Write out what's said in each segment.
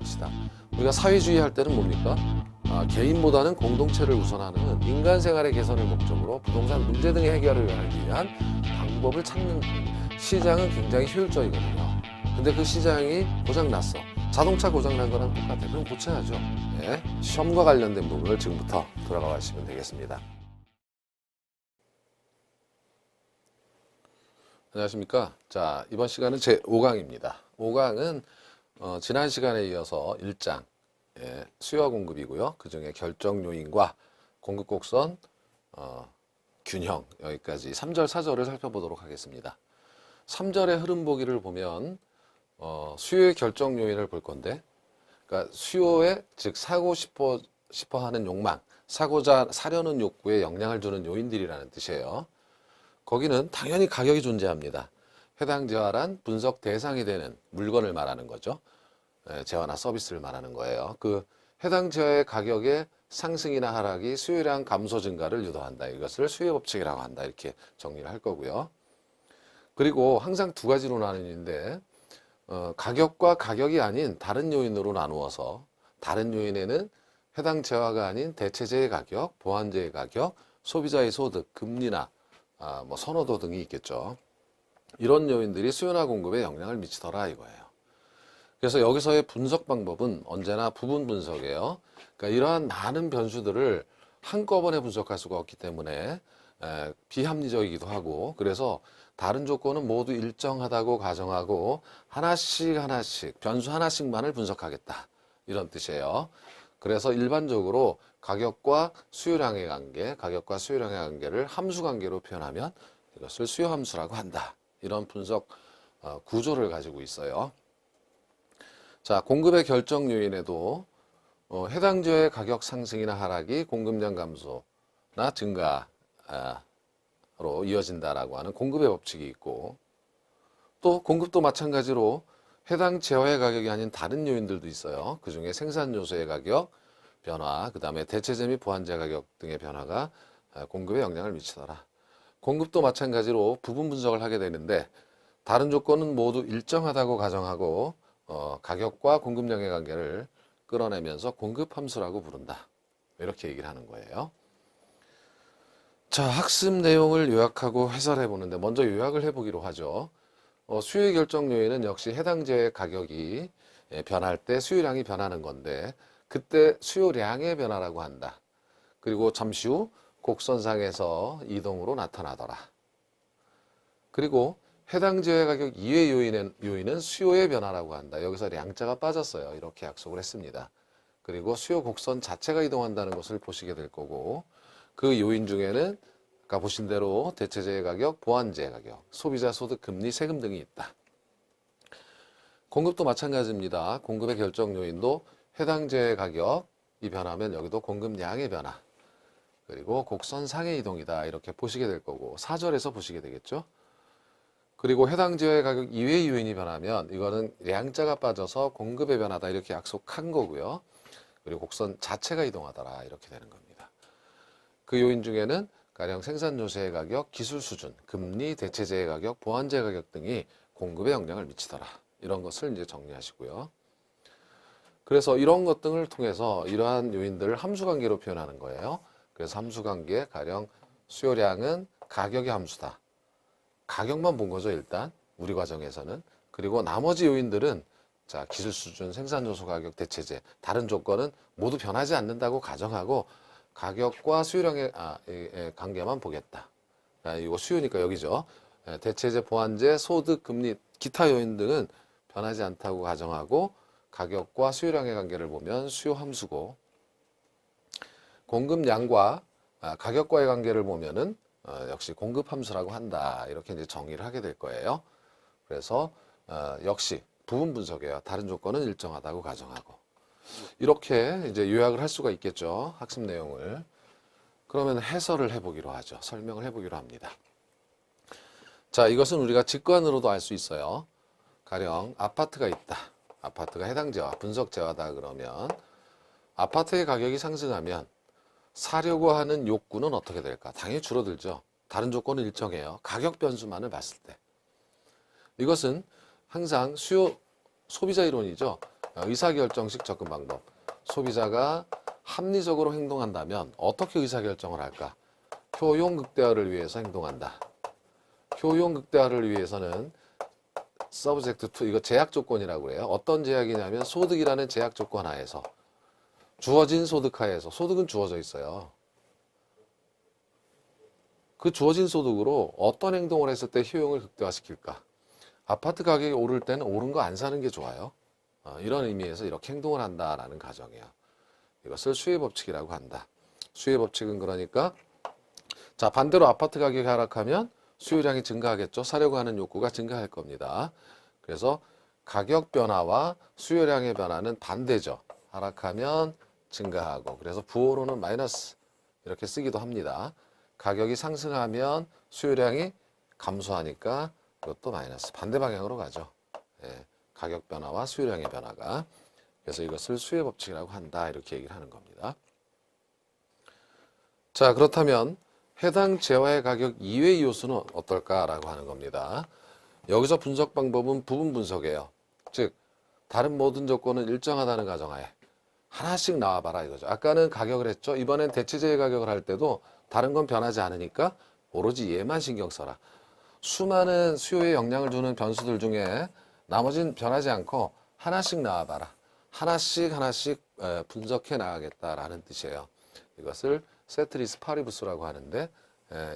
것이다. 우리가 사회주의 할 때는 뭡니까? 개인보다는 공동체를 우선하는 인간 생활의 개선을 목적으로 부동산 문제 등의 해결을 하기 위한 방법을 찾는 시장은 굉장히 효율적이거든요. 근데 그 시장이 고장났어. 자동차 고장난 거랑 똑같아. 그럼 고쳐야죠. 네. 시험과 관련된 부분을 지금부터 들어가 보시면 되겠습니다. 안녕하십니까. 자, 이번 시간은 제 5강입니다. 5강은 지난 시간에 이어서 1장 수요와 공급이고요. 그 중에 결정 요인과 공급 곡선 균형 여기까지 3절 4절을 살펴보도록 하겠습니다. 3절의 흐름 보기를 보면 수요의 결정 요인을 볼 건데, 그러니까 수요에 즉 사고 싶어 하는 욕망, 사려는 욕구에 영향을 주는 요인들이라는 뜻이에요. 거기는 당연히 가격이 존재합니다. 해당 재화란 분석 대상이 되는 물건을 말하는 거죠. 재화나 서비스를 말하는 거예요. 그 해당 재화의 가격의 상승이나 하락이 수요량 감소 증가를 유도한다. 이것을 수요 법칙이라고 한다. 이렇게 정리를 할 거고요. 그리고 항상 두 가지로 나뉘는데 가격과 가격이 아닌 다른 요인으로 나누어서 다른 요인에는 해당 재화가 아닌 대체재의 가격, 보완재의 가격, 소비자의 소득, 금리나 뭐 선호도 등이 있겠죠. 이런 요인들이 수요나 공급에 영향을 미치더라 이거예요. 그래서 여기서의 분석 방법은 언제나 부분 분석이에요. 그러니까 이러한 많은 변수들을 한꺼번에 분석할 수가 없기 때문에 비합리적이기도 하고, 그래서 다른 조건은 모두 일정하다고 가정하고 하나씩 변수 하나씩만을 분석하겠다 이런 뜻이에요. 그래서 일반적으로 가격과 수요량의 관계를 함수 관계로 표현하면 이것을 수요 함수라고 한다. 이런 분석 구조를 가지고 있어요. 자, 공급의 결정 요인에도 해당 지역의 가격 상승이나 하락이 공급량 감소나 증가로 이어진다라고 하는 공급의 법칙이 있고, 또 공급도 마찬가지로 해당 재화의 가격이 아닌 다른 요인들도 있어요. 그 중에 생산 요소의 가격 변화, 그 다음에 대체재 및 보완재 가격 등의 변화가 공급에 영향을 미치더라. 공급도 마찬가지로 부분 분석을 하게 되는데, 다른 조건은 모두 일정하다고 가정하고 가격과 공급량의 관계를 끌어내면서 공급 함수라고 부른다. 이렇게 얘기를 하는 거예요. 자, 학습 내용을 요약하고 해설해 보는데 먼저 요약을 해보기로 하죠. 수요의 결정 요인은 역시 해당 재의 가격이 변할 때 수요량이 변하는 건데, 그때 수요량의 변화라고 한다. 그리고 잠시 후 곡선상에서 이동으로 나타나더라. 그리고 해당 재의 가격 이외의 요인은 수요의 변화라고 한다. 여기서 량자가 빠졌어요. 이렇게 약속을 했습니다. 그리고 수요 곡선 자체가 이동한다는 것을 보시게 될 거고, 그 요인 중에는 아까 보신 대로 대체재의 가격, 보완재의 가격, 소비자 소득, 금리, 세금 등이 있다. 공급도 마찬가지입니다. 공급의 결정 요인도 해당 재의 가격이 변하면 여기도 공급량의 변화, 그리고 곡선상의 이동이다. 이렇게 보시게 될 거고, 4절에서 보시게 되겠죠. 그리고 해당 지역의 가격 이외의 요인이 변하면 이거는 량자가 빠져서 공급의 변화다. 이렇게 약속한 거고요. 그리고 곡선 자체가 이동하더라. 이렇게 되는 겁니다. 그 요인 중에는 가령 생산 요소의 가격, 기술 수준, 금리, 대체재의 가격, 보완재 가격 등이 공급에 영향을 미치더라. 이런 것을 이제 정리하시고요. 그래서 이런 것 등을 통해서 이러한 요인들을 함수관계로 표현하는 거예요. 그래서 함수관계, 가령 수요량은 가격의 함수다. 가격만 본 거죠, 일단 우리 과정에서는. 그리고 나머지 요인들은 자, 기술 수준, 생산 요소 가격, 대체재, 다른 조건은 모두 변하지 않는다고 가정하고 가격과 수요량의 관계만 보겠다. 이거 수요니까 여기죠. 대체재, 보완재, 소득, 금리, 기타 요인 등은 변하지 않다고 가정하고 가격과 수요량의 관계를 보면 수요 함수고, 공급량과 가격과의 관계를 보면은 역시 공급 함수라고 한다. 이렇게 이제 정의를 하게 될 거예요. 그래서 역시 부분 분석이에요. 다른 조건은 일정하다고 가정하고. 이렇게 이제 요약을 할 수가 있겠죠. 학습 내용을. 그러면 해설을 해보기로 하죠. 설명을 해보기로 합니다. 자, 이것은 우리가 직관으로도 알 수 있어요. 가령 아파트가 있다. 아파트가 해당 재화, 분석 재화다 그러면 아파트의 가격이 상승하면 사려고 하는 욕구는 어떻게 될까? 당연히 줄어들죠. 다른 조건은 일정해요. 가격 변수만을 봤을 때. 이것은 항상 소비자 이론이죠. 의사결정식 접근 방법. 소비자가 합리적으로 행동한다면 어떻게 의사결정을 할까? 효용 극대화를 위해서 행동한다. 효용 극대화를 위해서는 서브젝트 투, 이거 제약 조건이라고 해요. 어떤 제약이냐면 소득이라는 제약 조건 하에서, 주어진 소득 하에서, 소득은 주어져 있어요. 그 주어진 소득으로 어떤 행동을 했을 때 효용을 극대화시킬까? 아파트 가격이 오를 때는 오른 거 안 사는 게 좋아요. 이런 의미에서 이렇게 행동을 한다라는 가정이에요. 이것을 수혜 법칙이라고 한다. 수혜 법칙은 그러니까, 자, 반대로 아파트 가격이 하락하면 수요량이 증가하겠죠. 사려고 하는 욕구가 증가할 겁니다. 그래서 가격 변화와 수요량의 변화는 반대죠. 하락하면 증가하고, 그래서 부호로는 마이너스 이렇게 쓰기도 합니다. 가격이 상승하면 수요량이 감소하니까 이것도 마이너스, 반대 방향으로 가죠. 예, 가격 변화와 수요량의 변화가. 그래서 이것을 수혜 법칙이라고 한다, 이렇게 얘기를 하는 겁니다. 자, 그렇다면 해당 재화의 가격 이외의 요소는 어떨까라고 하는 겁니다. 여기서 분석 방법은 부분 분석이에요. 즉, 다른 모든 조건은 일정하다는 가정하에 하나씩 나와봐라 이거죠. 아까는 가격을 했죠. 이번엔 대체재의 가격을 할 때도 다른 건 변하지 않으니까 오로지 얘만 신경 써라. 수많은 수요에 영향을 주는 변수들 중에 나머지는 변하지 않고 하나씩 나와봐라. 하나씩 분석해 나가겠다라는 뜻이에요. 이것을 세트리스 파리부스라고 하는데,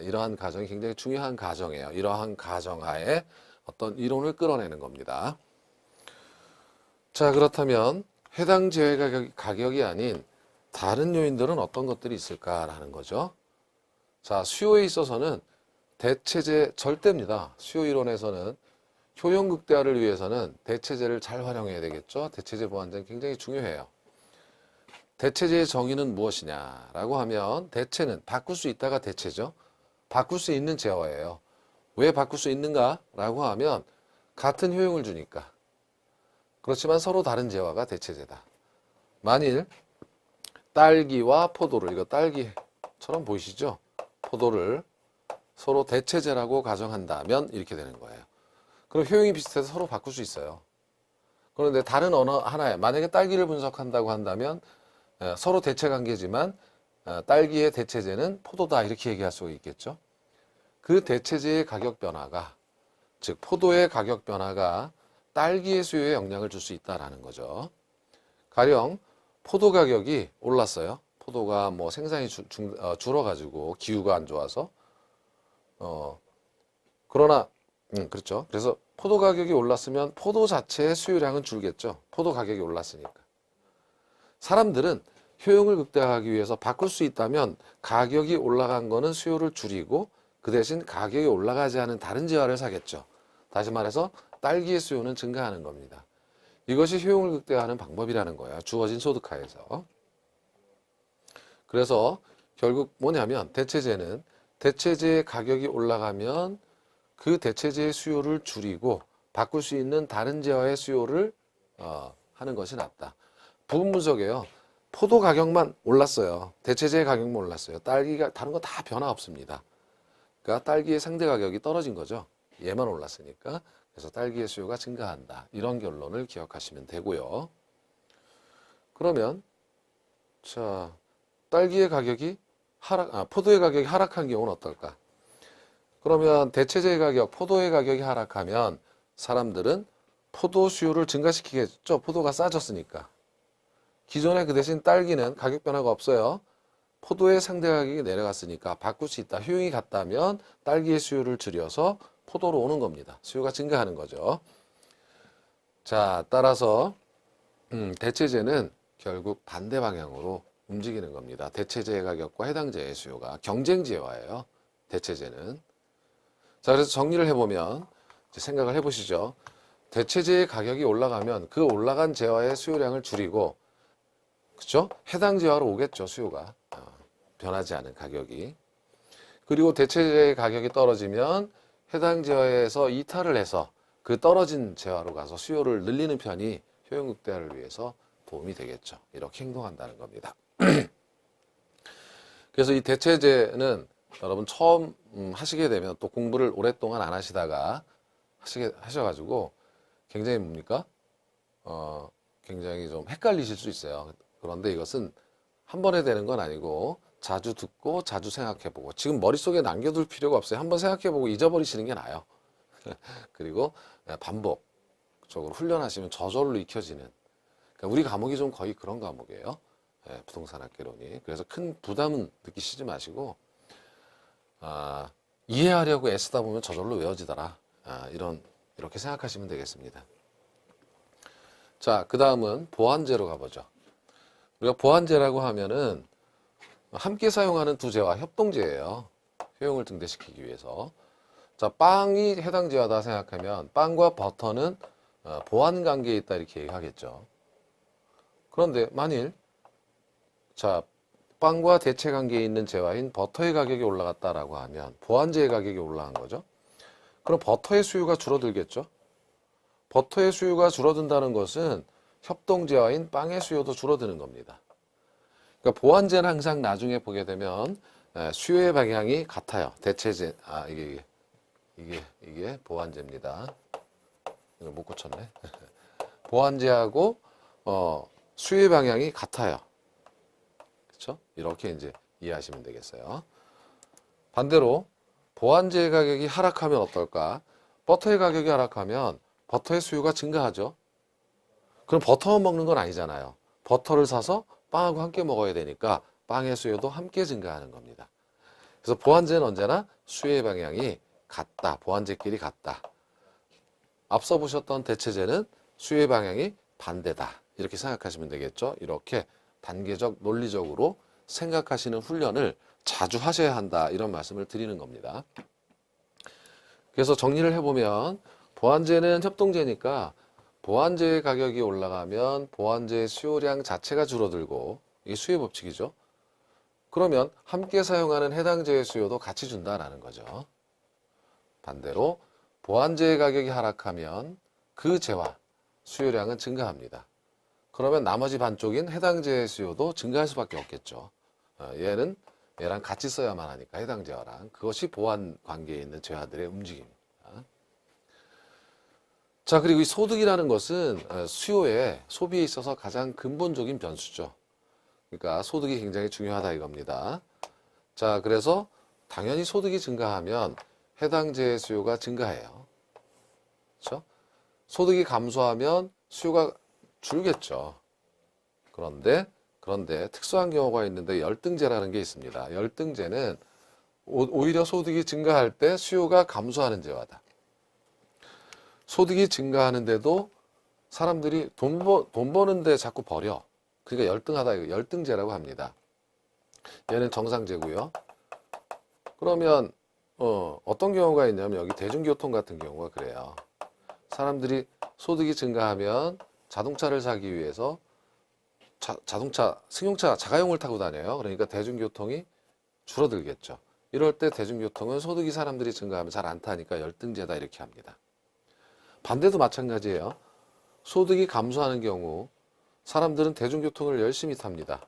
이러한 가정이 굉장히 중요한 가정이에요. 이러한 가정하에 어떤 이론을 끌어내는 겁니다. 자, 그렇다면 해당 제외 가격이 아닌 다른 요인들은 어떤 것들이 있을까라는 거죠. 자, 수요에 있어서는 대체재 절대입니다. 수요 이론에서는 효용 극대화를 위해서는 대체재를 잘 활용해야 되겠죠. 대체재 보완제는 굉장히 중요해요. 대체재의 정의는 무엇이냐라고 하면, 대체는 바꿀 수 있다가 대체죠. 바꿀 수 있는 재화예요. 왜 바꿀 수 있는가라고 하면 같은 효용을 주니까. 그렇지만 서로 다른 재화가 대체재다. 만일 딸기와 포도를, 이거 딸기처럼 보이시죠? 포도를 서로 대체재라고 가정한다면 이렇게 되는 거예요. 그럼 효용이 비슷해서 서로 바꿀 수 있어요. 그런데 다른 언어 하나에, 만약에 딸기를 분석한다고 한다면 서로 대체 관계지만 딸기의 대체재는 포도다, 이렇게 얘기할 수 있겠죠. 그 대체재의 가격 변화가, 즉 포도의 가격 변화가 딸기의 수요에 영향을 줄 수 있다라는 거죠. 가령 포도 가격이 올랐어요. 포도가 뭐 생산이 줄어가지고 기후가 안 좋아서, 그러나 그렇죠. 그래서 포도 가격이 올랐으면 포도 자체의 수요량은 줄겠죠. 포도 가격이 올랐으니까. 사람들은 효용을 극대화하기 위해서 바꿀 수 있다면 가격이 올라간 거는 수요를 줄이고 그 대신 가격이 올라가지 않은 다른 재화를 사겠죠. 다시 말해서 딸기의 수요는 증가하는 겁니다. 이것이 효용을 극대화하는 방법이라는 거야. 주어진 소득하에서. 그래서 결국 뭐냐면, 대체재는 대체재의 가격이 올라가면 그 대체재의 수요를 줄이고 바꿀 수 있는 다른 재화의 수요를 하는 것이 낫다. 부분 분석이에요. 포도 가격만 올랐어요. 대체재의 가격만 올랐어요. 딸기가 다른 거 다 변화 없습니다. 그러니까 딸기의 상대 가격이 떨어진 거죠. 얘만 올랐으니까. 그래서 딸기의 수요가 증가한다. 이런 결론을 기억하시면 되고요. 그러면 자, 딸기의 가격이 포도의 가격이 하락한 경우는 어떨까? 그러면 대체재의 가격, 포도의 가격이 하락하면 사람들은 포도 수요를 증가시키겠죠. 포도가 싸졌으니까. 기존에 그 대신 딸기는 가격 변화가 없어요. 포도의 상대 가격이 내려갔으니까 바꿀 수 있다. 효용이 같다면 딸기의 수요를 줄여서 포도로 오는 겁니다. 수요가 증가하는 거죠. 자, 따라서 대체재는 결국 반대 방향으로 움직이는 겁니다. 대체재의 가격과 해당 재의 수요가 경쟁 재화예요. 대체재는. 자, 그래서 정리를 해보면, 생각을 해보시죠. 대체재의 가격이 올라가면 그 올라간 재화의 수요량을 줄이고, 그렇죠? 해당 재화로 오겠죠, 수요가. 변하지 않은 가격이. 그리고 대체재의 가격이 떨어지면 해당 재화에서 이탈을 해서 그 떨어진 재화로 가서 수요를 늘리는 편이 효용 극대화를 위해서 도움이 되겠죠. 이렇게 행동한다는 겁니다. 그래서 이 대체재는 여러분 처음 하시게 되면, 또 공부를 오랫동안 안 하시다가 하셔가지고 굉장히 뭡니까? 굉장히 좀 헷갈리실 수 있어요. 그런데 이것은 한 번에 되는 건 아니고 자주 듣고 자주 생각해보고, 지금 머릿속에 남겨둘 필요가 없어요. 한번 생각해보고 잊어버리시는 게 나아요. 그리고 반복적으로 훈련하시면 저절로 익혀지는, 그러니까 우리 과목이 좀 거의 그런 과목이에요. 부동산학개론이. 그래서 큰 부담은 느끼시지 마시고, 이해하려고 애쓰다 보면 저절로 외워지더라. 이렇게 생각하시면 되겠습니다. 자, 그 다음은 보완제로 가보죠. 우리가 보완제라고 하면은 함께 사용하는 두 제와 협동제예요. 효용을 증대시키기 위해서. 자, 빵이 해당 제와다 생각하면 빵과 버터는 보완 관계에 있다 이렇게 얘기하겠죠. 그런데 만일 자, 빵과 대체 관계에 있는 제와인 버터의 가격이 올라갔다라고 하면 보완제의 가격이 올라간 거죠. 그럼 버터의 수요가 줄어들겠죠. 버터의 수요가 줄어든다는 것은 협동제와인 빵의 수요도 줄어드는 겁니다. 그러니까 보완제는 항상 나중에 보게 되면 수요의 방향이 같아요. 대체제, 이게 보완제입니다. 이걸 못 고쳤네. 보완제하고 수요의 방향이 같아요. 그렇죠? 이렇게 이제 이해하시면 되겠어요. 반대로 보완제의 가격이 하락하면 어떨까? 버터의 가격이 하락하면 버터의 수요가 증가하죠. 그럼 버터만 먹는 건 아니잖아요. 버터를 사서 빵하고 함께 먹어야 되니까 빵의 수요도 함께 증가하는 겁니다. 그래서 보완제는 언제나 수요의 방향이 같다. 보완제끼리 같다. 앞서 보셨던 대체제는 수요의 방향이 반대다. 이렇게 생각하시면 되겠죠. 이렇게 단계적, 논리적으로 생각하시는 훈련을 자주 하셔야 한다. 이런 말씀을 드리는 겁니다. 그래서 정리를 해보면 보완제는 협동제니까 보완제의 가격이 올라가면 보완제의 수요량 자체가 줄어들고, 이게 수요 법칙이죠. 그러면 함께 사용하는 해당 제의 수요도 같이 준다라는 거죠. 반대로 보완제의 가격이 하락하면 그 제와 수요량은 증가합니다. 그러면 나머지 반쪽인 해당 제의 수요도 증가할 수밖에 없겠죠. 얘랑 같이 써야만 하니까, 해당 제와랑. 그것이 보완 관계에 있는 제와들의 움직임입니다. 자, 그리고 이 소득이라는 것은 수요에, 소비에 있어서 가장 근본적인 변수죠. 그러니까 소득이 굉장히 중요하다 이겁니다. 자, 그래서 당연히 소득이 증가하면 해당 제의 수요가 증가해요. 그렇죠? 소득이 감소하면 수요가 줄겠죠. 그런데 특수한 경우가 있는데 열등제라는 게 있습니다. 열등제는 오히려 소득이 증가할 때 수요가 감소하는 제와다. 소득이 증가하는데도 사람들이 돈 버는데 자꾸 버려. 그러니까 열등하다. 이거 열등제라고 합니다. 얘는 정상제고요. 그러면 어떤 경우가 있냐면 여기 대중교통 같은 경우가 그래요. 사람들이 소득이 증가하면 자동차를 사기 위해서 자동차, 승용차, 자가용을 타고 다녀요. 그러니까 대중교통이 줄어들겠죠. 이럴 때 대중교통은 소득이 사람들이 증가하면 잘 안 타니까 열등제다 이렇게 합니다. 반대도 마찬가지예요. 소득이 감소하는 경우 사람들은 대중교통을 열심히 탑니다.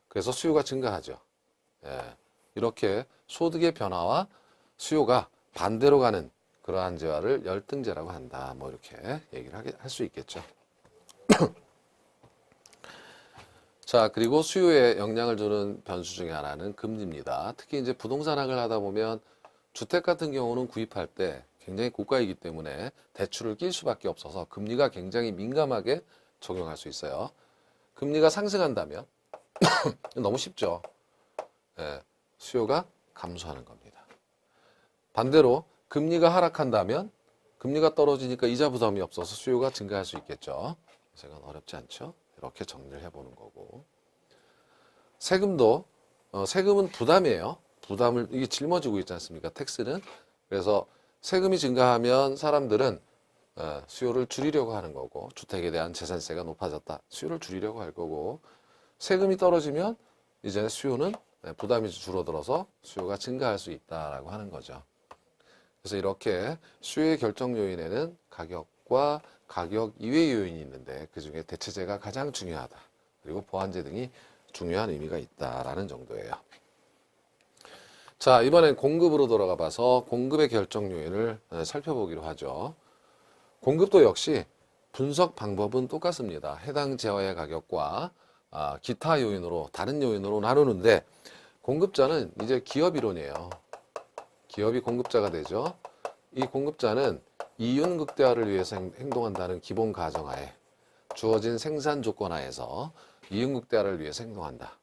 그래서 수요가 증가하죠. 이렇게 소득의 변화와 수요가 반대로 가는 그러한 제화를 열등제라고 한다. 뭐 이렇게 얘기를 할 수 있겠죠. 자, 그리고 수요에 영향을 주는 변수 중에 하나는 금리입니다. 특히 이제 부동산학을 하다 보면 주택 같은 경우는 구입할 때 굉장히 고가이기 때문에 대출을 낄 수밖에 없어서 금리가 굉장히 민감하게 적용할 수 있어요. 금리가 상승한다면 너무 쉽죠. 수요가 감소하는 겁니다. 반대로 금리가 하락한다면 금리가 떨어지니까 이자 부담이 없어서 수요가 증가할 수 있겠죠. 그래서 이건 어렵지 않죠. 이렇게 정리를 해보는 거고. 세금은 부담이에요. 부담을 이게 짊어지고 있지 않습니까? 텍스는. 그래서 세금이 증가하면 사람들은 수요를 줄이려고 하는 거고, 주택에 대한 재산세가 높아졌다. 수요를 줄이려고 할 거고, 세금이 떨어지면 이제 수요는 부담이 줄어들어서 수요가 증가할 수 있다라고 하는 거죠. 그래서 이렇게 수요의 결정 요인에는 가격과 가격 이외의 요인이 있는데 그중에 대체제가 가장 중요하다. 그리고 보완제 등이 중요한 의미가 있다라는 정도예요. 자, 이번엔 공급으로 돌아가 봐서 공급의 결정 요인을 살펴보기로 하죠. 공급도 역시 분석 방법은 똑같습니다. 해당 재화의 가격과 기타 요인으로 다른 요인으로 나누는데 공급자는 이제 기업 이론이에요. 기업이 공급자가 되죠. 이 공급자는 이윤 극대화를 위해서 행동한다는 기본 가정하에 주어진 생산 조건 하에서 이윤 극대화를 위해서 행동한다.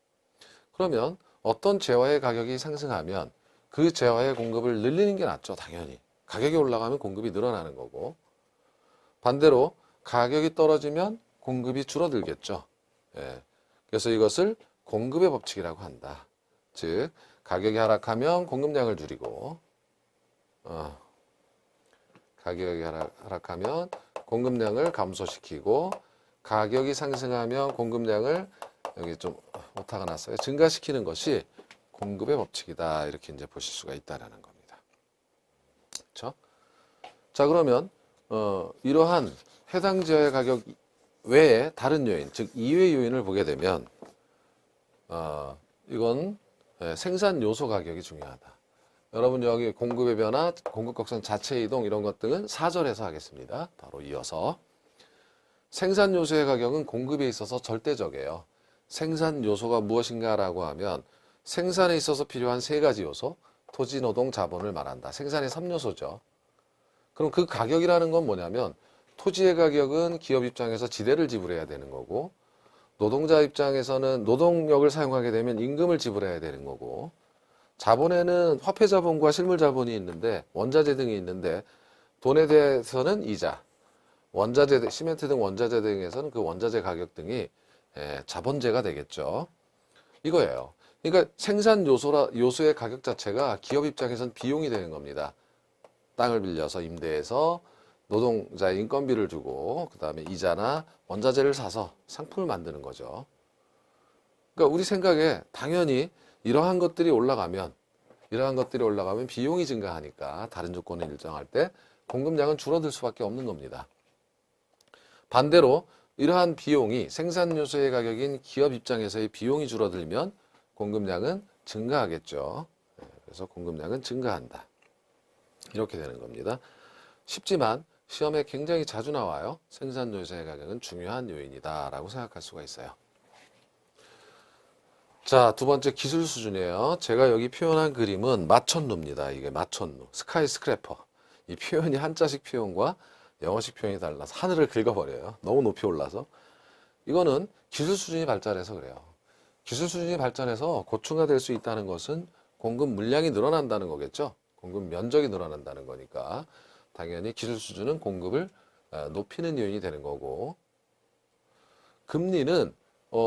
그러면 어떤 재화의 가격이 상승하면 그 재화의 공급을 늘리는 게 낫죠. 당연히. 가격이 올라가면 공급이 늘어나는 거고 반대로 가격이 떨어지면 공급이 줄어들겠죠. 예. 그래서 이것을 공급의 법칙이라고 한다. 즉 가격이 하락하면 공급량을 줄이고 가격이 하락하면 공급량을 감소시키고 가격이 상승하면 공급량을 여기 좀 오타가 났어요. 증가시키는 것이 공급의 법칙이다. 이렇게 이제 보실 수가 있다라는 겁니다. 그렇죠? 자, 그러면 이러한 해당 지역의 가격 외에 다른 요인, 즉 이외 요인을 보게 되면 이건 생산 요소 가격이 중요하다. 여러분 여기 공급의 변화, 공급 곡선 자체 이동 이런 것들은 4절에서 하겠습니다. 바로 이어서 생산 요소의 가격은 공급에 있어서 절대적이에요. 생산 요소가 무엇인가라고 하면 생산에 있어서 필요한 세 가지 요소, 토지, 노동, 자본을 말한다. 생산의 3요소죠. 그럼 그 가격이라는 건 뭐냐면 토지의 가격은 기업 입장에서 지대를 지불해야 되는 거고 노동자 입장에서는 노동력을 사용하게 되면 임금을 지불해야 되는 거고 자본에는 화폐 자본과 실물 자본이 있는데 원자재 등이 있는데 돈에 대해서는 이자, 원자재, 시멘트 등 원자재 등에서는 그 원자재 가격 등이 자본재가 되겠죠. 이거예요. 그러니까 생산 요소의 가격 자체가 기업 입장에서는 비용이 되는 겁니다. 땅을 빌려서 임대해서 노동자의 인건비를 주고 그 다음에 이자나 원자재를 사서 상품을 만드는 거죠. 그러니까 우리 생각에 당연히 이러한 것들이 올라가면 비용이 증가하니까 다른 조건을 일정할 때 공급량은 줄어들 수밖에 없는 겁니다. 반대로 이러한 비용이 생산 요소의 가격인 기업 입장에서의 비용이 줄어들면 공급량은 증가하겠죠. 그래서 공급량은 증가한다. 이렇게 되는 겁니다. 쉽지만 시험에 굉장히 자주 나와요. 생산 요소의 가격은 중요한 요인이다 라고 생각할 수가 있어요. 자, 두 번째 기술 수준이에요. 제가 여기 표현한 그림은 마천루입니다. 이게 마천루, 스카이 스크래퍼. 이 표현이 한자식 표현과 영어식 표현이 달라서 하늘을 긁어버려요. 너무 높이 올라서. 이거는 기술 수준이 발전해서 그래요. 기술 수준이 발전해서 고층화될 수 있다는 것은 공급 물량이 늘어난다는 거겠죠. 공급 면적이 늘어난다는 거니까 당연히 기술 수준은 공급을 높이는 요인이 되는 거고 금리는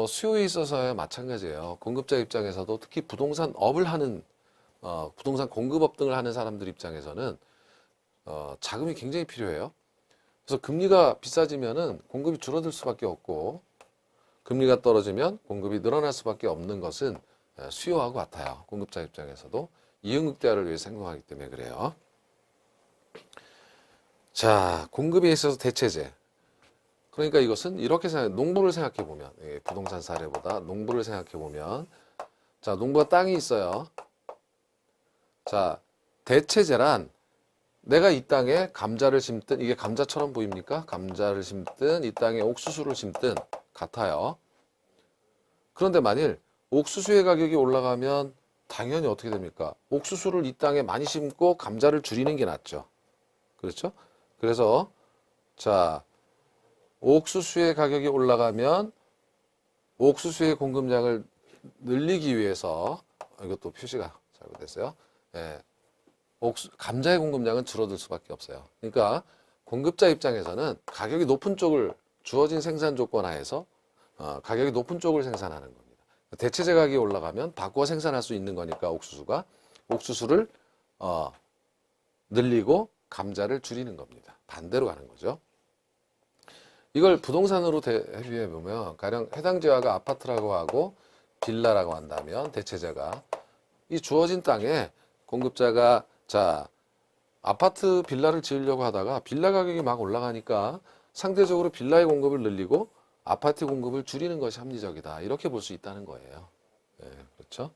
수요에 있어서야 마찬가지예요. 공급자 입장에서도 특히 부동산 업을 하는 부동산 공급업 등을 하는 사람들 입장에서는 자금이 굉장히 필요해요. 그래서 금리가 비싸지면은 공급이 줄어들 수밖에 없고 금리가 떨어지면 공급이 늘어날 수밖에 없는 것은 수요하고 같아요. 공급자 입장에서도 이윤극대화를 위해서 행동하기 때문에 그래요. 자, 공급에 있어서 대체재. 그러니까 이것은 이렇게 농부를 생각해 보면 부동산 사례보다 농부를 생각해 보면 자, 농부가 땅이 있어요. 자, 대체재란 내가 이 땅에 감자를 심든 이게 감자처럼 보입니까? 감자를 심든 이 땅에 옥수수를 심든 같아요. 그런데 만일 옥수수의 가격이 올라가면 당연히 어떻게 됩니까? 옥수수를 이 땅에 많이 심고 감자를 줄이는 게 낫죠. 그렇죠? 그래서 자, 옥수수의 가격이 올라가면 옥수수의 공급량을 늘리기 위해서 이것도 표시가 잘못됐어요. 감자의 공급량은 줄어들 수밖에 없어요. 그러니까 공급자 입장에서는 가격이 높은 쪽을 주어진 생산 조건 하에서 가격이 높은 쪽을 생산하는 겁니다. 대체재 가격이 올라가면 바꿔 생산할 수 있는 거니까 옥수수를 늘리고 감자를 줄이는 겁니다. 반대로 가는 거죠. 이걸 부동산으로 대비해 보면 가령 해당 지화가 아파트라고 하고 빌라라고 한다면 대체재가 이 주어진 땅에 공급자가 자 아파트 빌라를 지으려고 하다가 빌라 가격이 막 올라가니까 상대적으로 빌라의 공급을 늘리고 아파트 공급을 줄이는 것이 합리적이다. 이렇게 볼 수 있다는 거예요. 그렇죠?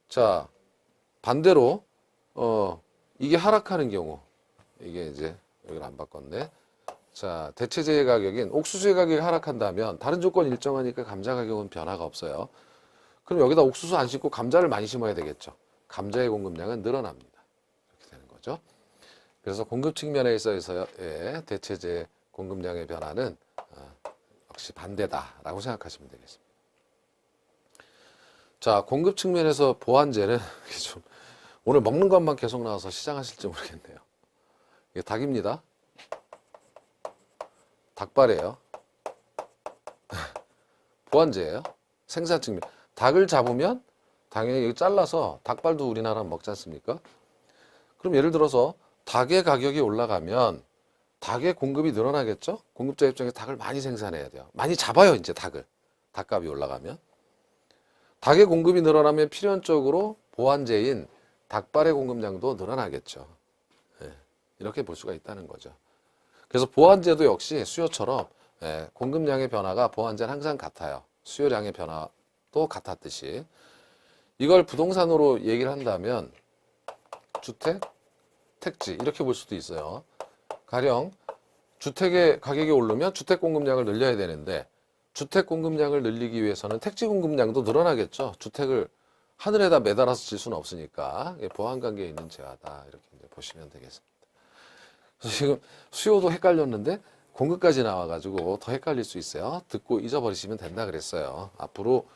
자, 반대로 이게 하락하는 경우 이게 이제 여기를 안 바꿨네. 자, 대체재의 가격인 옥수수의 가격이 하락한다면 다른 조건이 일정하니까 감자 가격은 변화가 없어요. 그럼 여기다 옥수수 안 심고 감자를 많이 심어야 되겠죠. 감자의 공급량은 늘어납니다. 이렇게 되는 거죠. 그래서 공급 측면에 있어서의 대체재 공급량의 변화는 역시 반대다라고 생각하시면 되겠습니다. 자, 공급 측면에서 보완제는 좀 오늘 먹는 것만 계속 나와서 시장하실지 모르겠네요. 이게 닭입니다. 닭발이에요. 보완제예요. 생산 측면. 닭을 잡으면 당연히 이거 잘라서 닭발도 우리나라 먹지 않습니까? 그럼 예를 들어서 닭의 가격이 올라가면 닭의 공급이 늘어나겠죠? 공급자 입장에서 닭을 많이 생산해야 돼요. 많이 잡아요, 이제 닭을. 닭값이 올라가면. 닭의 공급이 늘어나면 필연적으로 보완제인 닭발의 공급량도 늘어나겠죠. 네, 이렇게 볼 수가 있다는 거죠. 그래서 보완제도 역시 수요처럼 공급량의 변화가 보완제는 항상 같아요. 수요량의 변화도 같았듯이. 이걸 부동산으로 얘기를 한다면 주택, 택지 이렇게 볼 수도 있어요. 가령 주택의 가격이 오르면 주택 공급량을 늘려야 되는데 주택 공급량을 늘리기 위해서는 택지 공급량도 늘어나겠죠. 주택을 하늘에다 매달아서 질 수는 없으니까 보완관계에 있는 재화다 이렇게 이제 보시면 되겠습니다. 그래서 지금 수요도 헷갈렸는데 공급까지 나와가지고 더 헷갈릴 수 있어요. 듣고 잊어버리시면 된다 그랬어요. 앞으로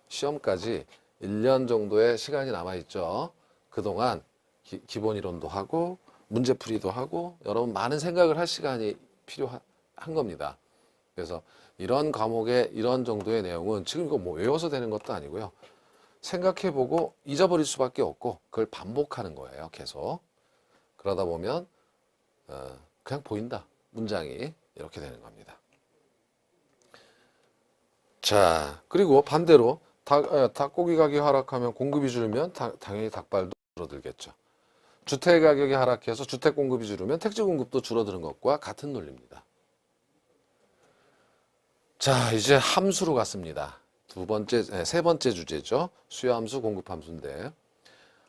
시험까지 1년 정도의 시간이 남아있죠. 그동안 기본 이론도 하고 문제풀이도 하고 여러분 많은 생각을 할 시간이 필요한 겁니다. 그래서 이런 과목의 이런 정도의 내용은 지금 이거 뭐 외워서 되는 것도 아니고요. 생각해보고 잊어버릴 수밖에 없고 그걸 반복하는 거예요. 계속. 그러다 보면 그냥 보인다. 문장이 이렇게 되는 겁니다. 자, 그리고 반대로 닭고기 가격이 하락하면 공급이 줄면 당연히 닭발도 줄어들겠죠. 주택 가격이 하락해서 주택 공급이 줄으면 택지 공급도 줄어드는 것과 같은 논리입니다. 자, 이제 함수로 갔습니다. 세 번째 주제죠. 수요함수, 공급함수인데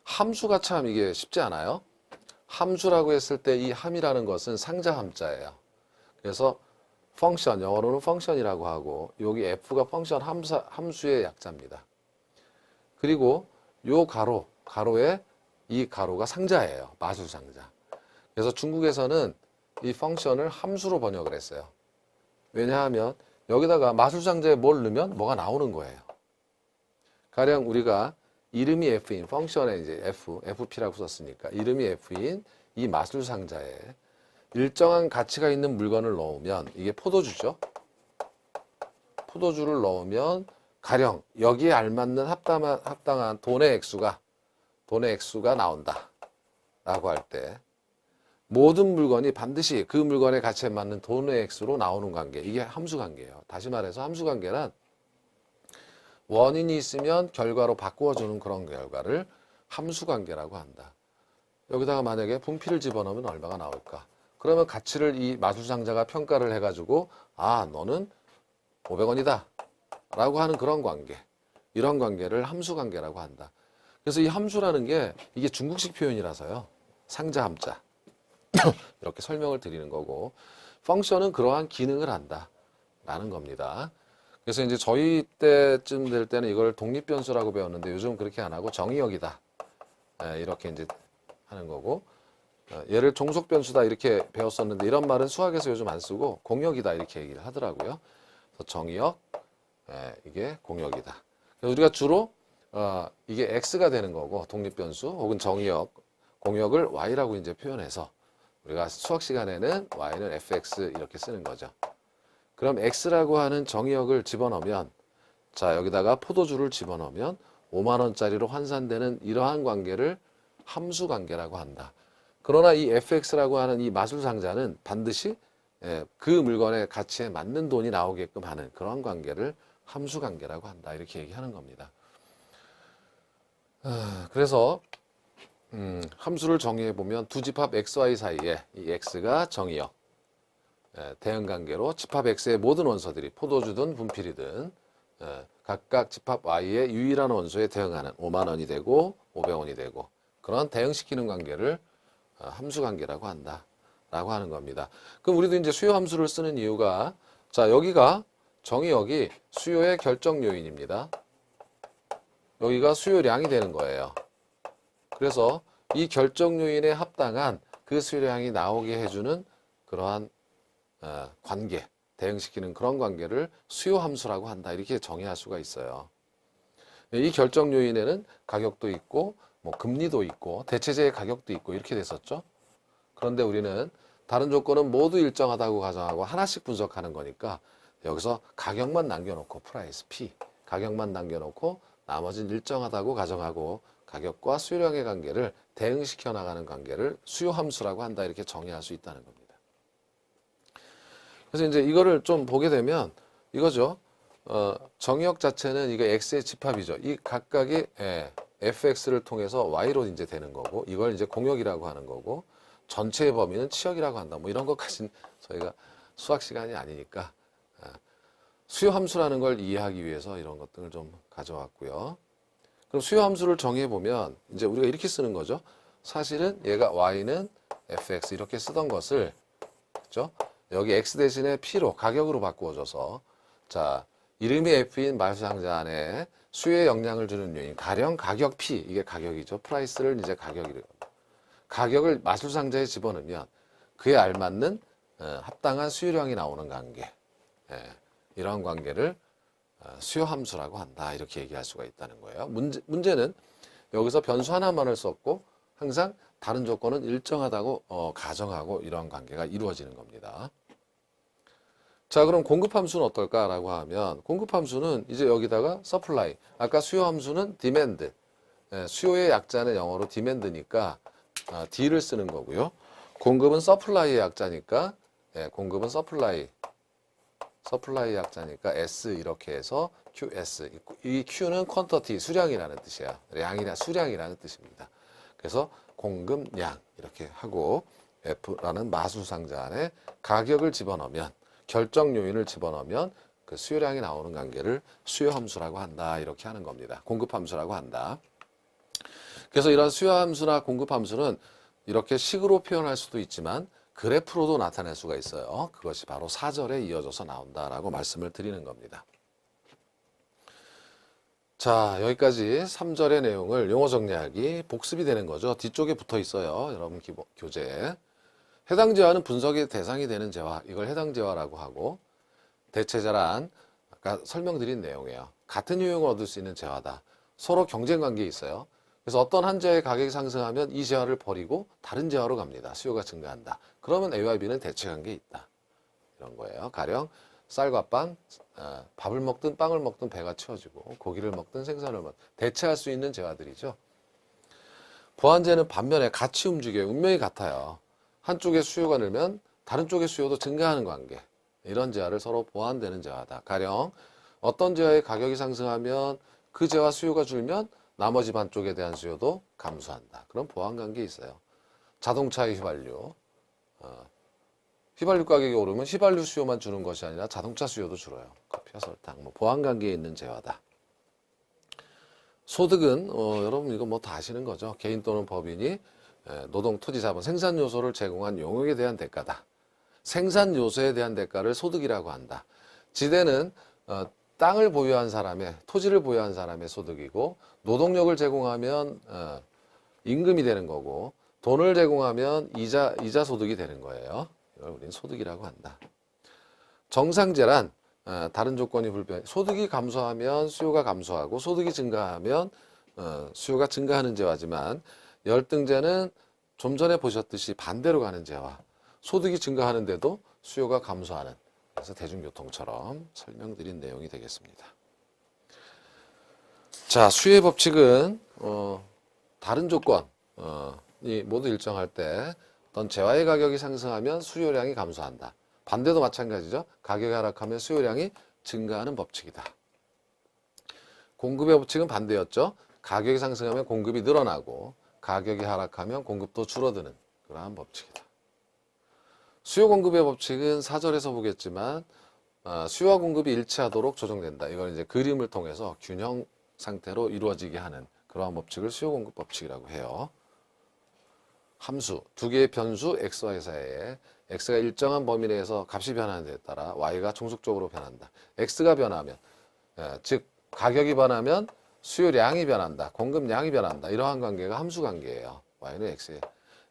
함수가 참 이게 쉽지 않아요. 함수라고 했을 때 이 함이라는 것은 상자 함자예요. 그래서 펑션, 영어로는 펑션이라고 하고 여기 F가 펑션 함수의 약자입니다. 그리고 요 가로에 이 가로가 상자예요. 마술상자. 그래서 중국에서는 이 펑션을 함수로 번역을 했어요. 왜냐하면 여기다가 마술상자에 뭘 넣으면 뭐가 나오는 거예요. 가령 우리가 이름이 F인 펑션에 이제 FP라고 썼으니까 이름이 F인 이 마술상자에 일정한 가치가 있는 물건을 넣으면 이게 포도주죠. 포도주를 넣으면 가령 여기에 알맞는 합당한 돈의 액수가 나온다 라고 할 때 모든 물건이 반드시 그 물건의 가치에 맞는 돈의 액수로 나오는 관계, 이게 함수관계예요. 다시 말해서 함수관계란 원인이 있으면 결과로 바꾸어주는 그런 결과를 함수관계라고 한다. 여기다가 만약에 분필을 집어넣으면 얼마가 나올까? 그러면 가치를 이 마술상자가 평가를 해가지고 너는 500원이다 라고 하는 그런 관계, 이런 관계를 함수관계라고 한다. 그래서 이 함수라는 게 이게 중국식 표현이라서요. 상자 함자 이렇게 설명을 드리는 거고 펑션은 그러한 기능을 한다 라는 겁니다. 그래서 이제 저희 때쯤 될 때는 이걸 독립변수라고 배웠는데 요즘 그렇게 안 하고 정의역이다 이렇게 이제 하는 거고 얘를 종속변수다 이렇게 배웠었는데 이런 말은 수학에서 요즘 안 쓰고 공역이다 이렇게 얘기를 하더라고요. 그래서 정의역 이게 공역이다. 그래서 우리가 주로 이게 x가 되는 거고 독립변수 혹은 정의역 공역을 y라고 이제 표현해서 우리가 수학 시간에는 y는 fx 이렇게 쓰는 거죠. 그럼 x라고 하는 정의역을 집어넣으면 자 여기다가 포도주를 집어넣으면 5만 원짜리로 환산되는 이러한 관계를 함수관계라고 한다. 그러나 이 fx라고 하는 이 마술상자는 반드시 그 물건의 가치에 맞는 돈이 나오게끔 하는 그런 관계를 함수관계라고 한다. 이렇게 얘기하는 겁니다. 그래서 함수를 정의해 보면 두 집합 xy 사이에 이 x가 정의역 대응관계로 집합 x의 모든 원소들이 포도주든 분필이든 각각 집합 y의 유일한 원소에 대응하는 5만 원이 되고 500원이 되고 그런 대응시키는 관계를 함수관계라고 한다 라고 하는 겁니다. 그럼 우리도 이제 수요 함수를 쓰는 이유가, 자, 여기가 정의역이 수요의 결정 요인입니다. 여기가 수요량이 되는 거예요. 그래서 이 결정 요인에 합당한 그 수요량이 나오게 해주는 그러한 관계, 대응시키는 그런 관계를 수요 함수라고 한다. 이렇게 정의할 수가 있어요. 이 결정 요인에는 가격도 있고 뭐 금리도 있고 대체재의 가격도 있고 이렇게 됐었죠. 그런데 우리는 다른 조건은 모두 일정하다고 가정하고 하나씩 분석하는 거니까 여기서 가격만 남겨놓고 프라이스 P, 가격만 남겨놓고 나머지는 일정하다고 가정하고 가격과 수요량의 관계를 대응시켜 나가는 관계를 수요 함수라고 한다. 이렇게 정의할 수 있다는 겁니다. 그래서 이제 이거를 좀 보게 되면 이거죠. 정의역 자체는 이거 x의 집합이죠. 이 각각의 fx를 통해서 y로 이제 되는 거고 이걸 이제 공역이라고 하는 거고 전체의 범위는 치역이라고 한다. 뭐 이런 것까지는 저희가 수학 시간이 아니니까 수요 함수라는 걸 이해하기 위해서 이런 것들을 좀 가져왔고요. 그럼 수요 함수를 정의해 보면 이제 우리가 이렇게 쓰는 거죠. 사실은 얘가 y는 fx 이렇게 쓰던 것을 그렇죠? 여기 x 대신에 p로 가격으로 바꾸어줘서 자 이름이 f인 마술상자 안에 수요에 영향을 주는 요인 가령 가격 p 이게 가격이죠. 프라이스를 이제 가격을 마술상자에 집어넣으면 그에 알맞는 합당한 수요량이 나오는 관계 이러한 관계를 수요 함수라고 한다. 이렇게 얘기할 수가 있다는 거예요. 문제는 여기서 변수 하나만을 썼고 항상 다른 조건은 일정하다고 가정하고 이러한 관계가 이루어지는 겁니다. 자, 그럼 공급 함수는 어떨까라고 하면 공급 함수는 이제 여기다가 supply, 아까 수요 함수는 demand, 수요의 약자는 영어로 demand니까 D를 쓰는 거고요. 공급은 supply의 약자니까 공급은 supply의 약자니까 S 이렇게 해서 QS. 이 Q는 quantity, 수량이라는 뜻이야. 수량이라는 뜻입니다. 그래서 공급량 이렇게 하고 F라는 마술상자 안에 가격을 집어넣으면 결정 요인을 집어넣으면 그 수요량이 나오는 관계를 수요 함수라고 한다. 이렇게 하는 겁니다. 공급 함수라고 한다. 그래서 이런 수요 함수나 공급 함수는 이렇게 식으로 표현할 수도 있지만 그래프로도 나타낼 수가 있어요. 그것이 바로 4절에 이어져서 나온다라고 말씀을 드리는 겁니다. 자, 여기까지 3절의 내용을 용어 정리하기 복습이 되는 거죠. 뒤쪽에 붙어 있어요. 여러분 교재에. 해당 재화는 분석의 대상이 되는 재화, 이걸 해당 재화라고 하고 대체재란 아까 설명드린 내용이에요. 같은 효용을 얻을 수 있는 재화다. 서로 경쟁 관계에 있어요. 그래서 어떤 한 재화의 가격이 상승하면 이 재화를 버리고 다른 재화로 갑니다. 수요가 증가한다. 그러면 A와 B는 대체 관계에 있다. 이런 거예요. 가령 쌀과 빵, 밥을 먹든 빵을 먹든 배가 채워지고 고기를 먹든 생선을 먹든 대체할 수 있는 재화들이죠. 보완재는 반면에 같이 움직여요. 운명이 같아요. 한쪽의 수요가 늘면 다른 쪽의 수요도 증가하는 관계. 이런 재화를 서로 보완되는 재화다. 가령 어떤 재화의 가격이 상승하면 그 재화 수요가 줄면 나머지 반쪽에 대한 수요도 감소한다. 그런 보완 관계에 있어요. 자동차의 휘발유. 휘발유 가격이 오르면 휘발유 수요만 주는 것이 아니라 자동차 수요도 줄어요. 커피와 설탕, 보완 관계에 있는 재화다. 소득은 여러분 이거 뭐 다 아시는 거죠. 개인 또는 법인이 노동, 토지, 자본, 생산 요소를 제공한 용역에 대한 대가다. 생산 요소에 대한 대가를 소득이라고 한다. 지대는 땅을 보유한 사람의, 토지를 보유한 사람의 소득이고 노동력을 제공하면 임금이 되는 거고 돈을 제공하면 이자 소득이 되는 거예요. 이걸 우리는 소득이라고 한다. 정상재란 다른 조건이 불변. 소득이 감소하면 수요가 감소하고 소득이 증가하면 수요가 증가하는 재화지만 열등재는 좀 전에 보셨듯이 반대로 가는 재화. 소득이 증가하는데도 수요가 감소하는. 그래서 대중교통처럼 설명드린 내용이 되겠습니다. 자, 수요의 법칙은 다른 조건이 모두 일정할 때 어떤 재화의 가격이 상승하면 수요량이 감소한다. 반대도 마찬가지죠. 가격이 하락하면 수요량이 증가하는 법칙이다. 공급의 법칙은 반대였죠. 가격이 상승하면 공급이 늘어나고 가격이 하락하면 공급도 줄어드는 그러한 법칙이다. 수요 공급의 법칙은 4절에서 보겠지만 수요와 공급이 일치하도록 조정된다. 이걸 이제 그림을 통해서 균형 상태로 이루어지게 하는 그러한 법칙을 수요 공급 법칙이라고 해요. 함수, 두 개의 변수 xy 사이에 x가 일정한 범위 내에서 값이 변하는 데에 따라 y가 종속적으로 변한다. x가 변하면, 즉 가격이 변하면 수요량이 변한다. 공급량이 변한다. 이러한 관계가 함수 관계예요. y는 x에.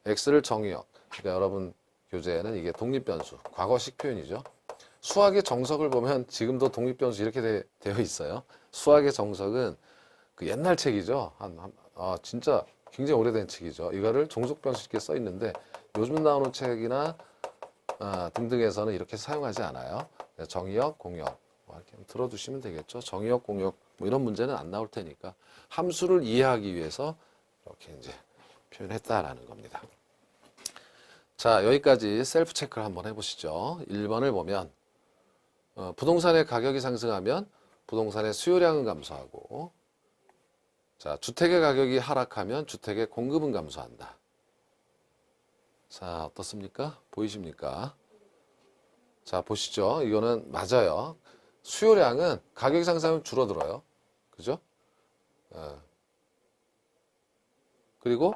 x를 정의역. 그러니까 여러분 교재에는 이게 독립변수, 과거식 표현이죠. 수학의 정석을 보면 지금도 독립변수 이렇게 되어 있어요. 수학의 정석은 그 옛날 책이죠. 진짜 굉장히 오래된 책이죠. 이거를 종속변수 이렇게 써 있는데 요즘 나오는 책이나 등등에서는 이렇게 사용하지 않아요. 정의역, 공역 이렇게 들어두시면 되겠죠. 정의역, 공역 이런 문제는 안 나올 테니까 함수를 이해하기 위해서 이렇게 이제 표현했다라는 겁니다. 자, 여기까지 셀프 체크를 한번 해보시죠. 1번을 보면 부동산의 가격이 상승하면 부동산의 수요량은 감소하고, 자, 주택의 가격이 하락하면 주택의 공급은 감소한다. 자, 어떻습니까? 보이십니까? 자, 보시죠. 이거는 맞아요. 수요량은 가격이 상승하면 줄어들어요. 그죠? 그리고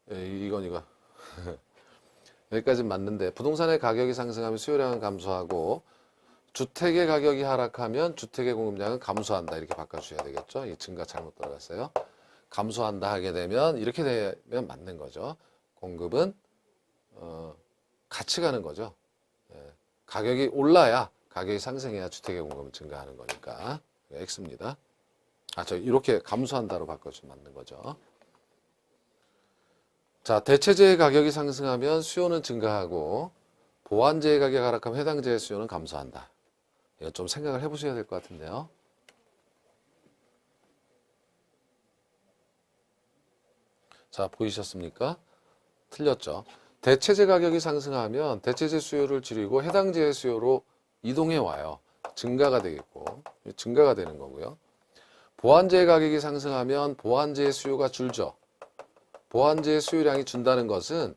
이거 여기까지 맞는데 부동산의 가격이 상승하면 수요량은 감소하고 주택의 가격이 하락하면 주택의 공급량은 감소한다. 이렇게 바꿔주셔야 되겠죠. 이 증가 잘못 들어갔어요. 감소한다 하게 되면 이렇게 되면 맞는 거죠. 공급은 같이 가는 거죠. 가격이 올라야 가격이 상승해야 주택의 공급은 증가하는 거니까 X입니다. 이렇게 감소한다로 바꿔주면 맞는 거죠. 자, 대체재의 가격이 상승하면 수요는 증가하고 보완재의 가격이 하락하면 해당 재의 수요는 감소한다. 이거 좀 생각을 해보셔야 될 것 같은데요. 자, 보이셨습니까? 틀렸죠. 대체재 가격이 상승하면 대체재 수요를 줄이고 해당 재의 수요로 이동해 와요. 증가가 되겠고, 증가가 되는 거고요. 보완재의 가격이 상승하면 보완재의 수요가 줄죠. 보완재의 수요량이 준다는 것은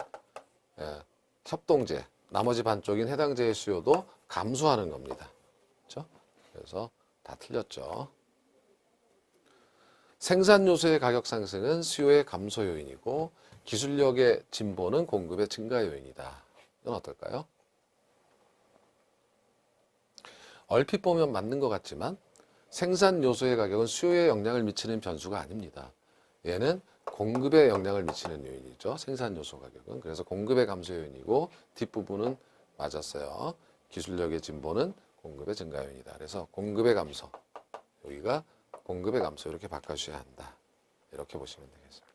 협동재, 나머지 반쪽인 해당 재의 수요도 감소하는 겁니다. 그렇죠? 그래서 다 틀렸죠. 생산 요소의 가격 상승은 수요의 감소 요인이고 기술력의 진보는 공급의 증가 요인이다. 이건 어떨까요? 얼핏 보면 맞는 것 같지만 생산 요소의 가격은 수요에 영향을 미치는 변수가 아닙니다. 얘는 공급에 영향을 미치는 요인이죠. 생산 요소 가격은. 그래서 공급의 감소 요인이고 뒷부분은 맞았어요. 기술력의 진보는 공급의 증가 요인이다. 그래서 공급의 감소, 여기가 공급의 감소 이렇게 바꿔주셔야 한다. 이렇게 보시면 되겠습니다.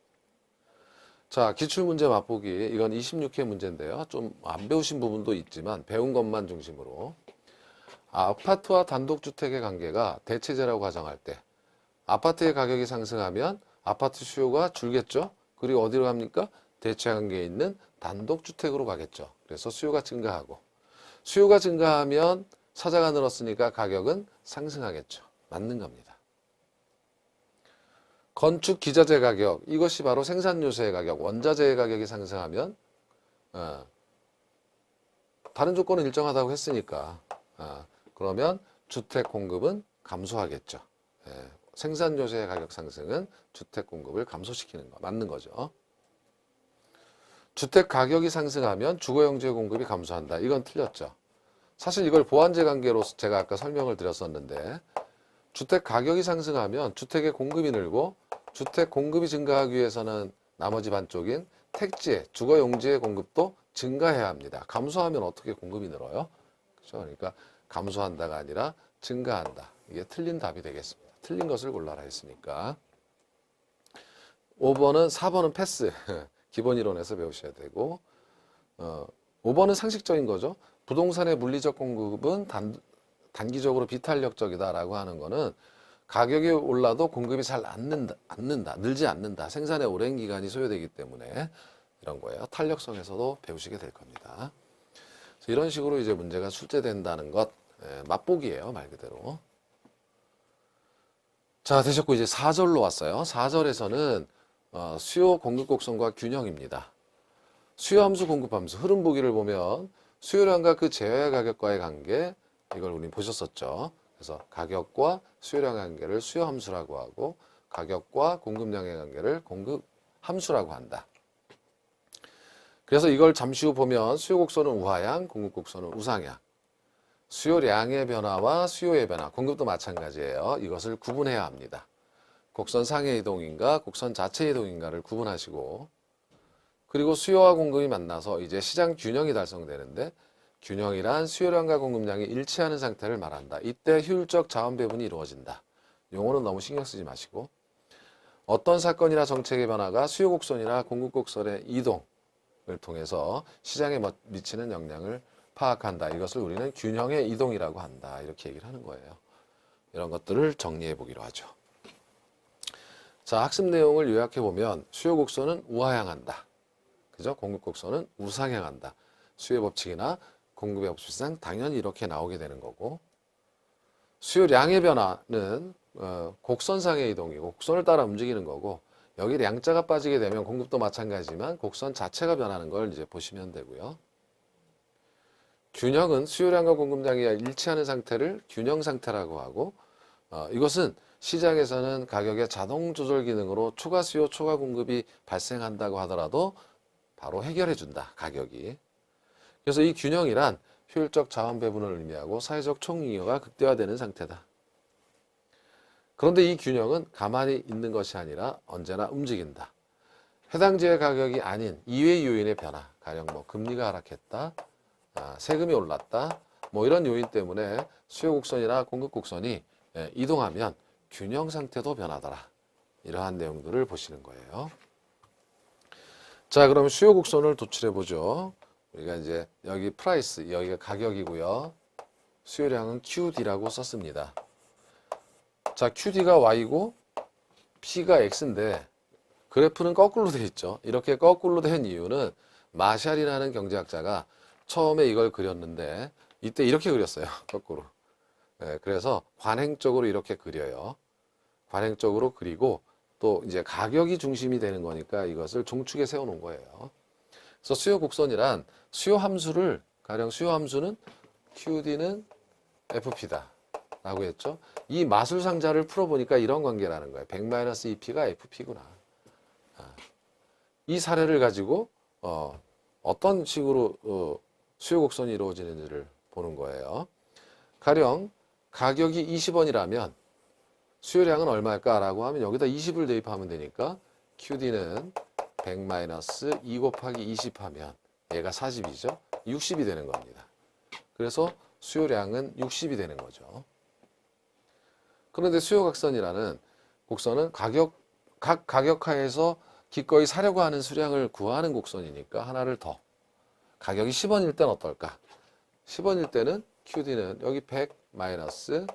자, 기출문제 맛보기. 이건 26회 문제인데요. 좀 안 배우신 부분도 있지만 배운 것만 중심으로. 아파트와 단독주택의 관계가 대체재라고 가정할 때 아파트의 가격이 상승하면 아파트 수요가 줄겠죠. 그리고 어디로 갑니까? 대체 관계에 있는 단독주택으로 가겠죠. 그래서 수요가 증가하고 수요가 증가하면 사자가 늘었으니까 가격은 상승하겠죠. 맞는 겁니다. 건축 기자재 가격, 이것이 바로 생산 요소의 가격, 원자재의 가격이 상승하면 다른 조건은 일정하다고 했으니까 그러면 주택 공급은 감소하겠죠. 생산 요소의 가격 상승은 주택 공급을 감소시키는 거 맞는 거죠. 주택 가격이 상승하면 주거용지의 공급이 감소한다. 이건 틀렸죠. 사실 이걸 보완재 관계로 제가 아까 설명을 드렸었는데 주택 가격이 상승하면 주택의 공급이 늘고 주택 공급이 증가하기 위해서는 나머지 반쪽인 택지, 주거용지의 공급도 증가해야 합니다. 감소하면 어떻게 공급이 늘어요? 그렇죠? 그러니까 감소한다가 아니라 증가한다. 이게 틀린 답이 되겠습니다. 틀린 것을 골라라 했으니까. 5번은 4번은 패스. 기본 이론에서 배우셔야 되고 5번은 상식적인 거죠. 부동산의 물리적 공급은 단기적으로 비탄력적이다라고 하는 거는 가격이 올라도 공급이 잘 늘지 않는다. 생산에 오랜 기간이 소요되기 때문에 이런 거예요. 탄력성에서도 배우시게 될 겁니다. 이런 식으로 이제 문제가 출제된다는 것 맛보기예요. 말 그대로. 자, 되셨고 이제 4절로 왔어요. 4절에서는 수요 공급 곡선과 균형입니다. 수요 함수, 공급 함수, 흐름 보기를 보면 수요량과 그 제어의 가격과의 관계, 이걸 우리 보셨었죠. 그래서 가격과 수요량의 관계를 수요 함수라고 하고 가격과 공급량의 관계를 공급 함수라고 한다. 그래서 이걸 잠시 후 보면 수요 곡선은 우하향, 공급 곡선은 우상향. 수요량의 변화와 수요의 변화, 공급도 마찬가지예요. 이것을 구분해야 합니다. 곡선 상의 이동인가, 곡선 자체 이동인가를 구분하시고, 그리고 수요와 공급이 만나서 이제 시장 균형이 달성되는데, 균형이란 수요량과 공급량이 일치하는 상태를 말한다. 이때 효율적 자원 배분이 이루어진다. 용어는 너무 신경 쓰지 마시고, 어떤 사건이나 정책의 변화가 수요 곡선이나 공급 곡선의 이동을 통해서 시장에 미치는 영향을 파악한다. 이것을 우리는 균형의 이동이라고 한다. 이렇게 얘기를 하는 거예요. 이런 것들을 정리해 보기로 하죠. 자, 학습 내용을 요약해 보면 수요 곡선은 우하향한다. 그죠? 공급 곡선은 우상향한다. 수요 법칙이나 공급의 법칙상 당연히 이렇게 나오게 되는 거고, 수요량의 변화는 곡선상의 이동이고 곡선을 따라 움직이는 거고, 여기 량자가 빠지게 되면 공급도 마찬가지지만 곡선 자체가 변하는 걸 이제 보시면 되고요. 균형은 수요량과 공급량이 일치하는 상태를 균형 상태라고 하고, 이것은 시장에서는 가격의 자동 조절 기능으로 초과 수요, 초과 공급이 발생한다고 하더라도 바로 해결해 준다, 가격이. 그래서 이 균형이란 효율적 자원 배분을 의미하고 사회적 총이익가 극대화되는 상태다. 그런데 이 균형은 가만히 있는 것이 아니라 언제나 움직인다. 해당지의 가격이 아닌 이외의 요인의 변화, 가령 뭐 금리가 하락했다, 세금이 올랐다, 뭐 이런 요인 때문에 수요 곡선이나 공급 곡선이 이동하면 균형 상태도 변하더라. 이러한 내용들을 보시는 거예요. 자, 그럼 수요 곡선을 도출해 보죠. 우리가 이제 여기 프라이스, 여기가 가격이고요. 수요량은 QD라고 썼습니다. 자, QD가 Y고 P가 X인데 그래프는 거꾸로 돼 있죠. 이렇게 거꾸로 된 이유는 마샬이라는 경제학자가 처음에 이걸 그렸는데 이때 이렇게 그렸어요. 거꾸로. 그래서 관행적으로 이렇게 그려요. 관행적으로 그리고 또 이제 가격이 중심이 되는 거니까 이것을 종축에 세워놓은 거예요. 그래서 수요 곡선이란 수요 함수를, 가령 수요 함수는 QD는 FP다 라고 했죠. 이 마술상자를 풀어보니까 이런 관계라는 거예요. 100-2P가 FP구나. 이 사례를 가지고 어떤 식으로 수요 곡선이 이루어지는지를 보는 거예요. 가령 가격이 20원이라면 수요량은 얼마일까라고 하면 여기다 20을 대입하면 되니까 QD는 100-2 곱하기 20 하면 얘가 40이죠. 60이 되는 겁니다. 그래서 수요량은 60이 되는 거죠. 그런데 수요각선이라는 곡선은 각 가격하에서 기꺼이 사려고 하는 수량을 구하는 곡선이니까 하나를 더. 가격이 10원일 땐 어떨까? 10원일 때는 QD는 여기 100-2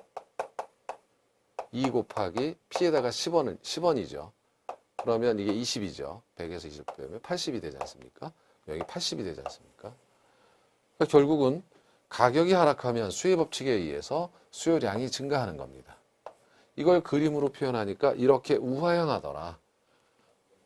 곱하기 P에다가 10원이죠. 그러면 이게 20이죠. 100에서 20 빼면 80이 되지 않습니까? 여기 80이 되지 않습니까? 그러니까 결국은 가격이 하락하면 수요 법칙에 의해서 수요량이 증가하는 겁니다. 이걸 그림으로 표현하니까 이렇게 우하향하더라.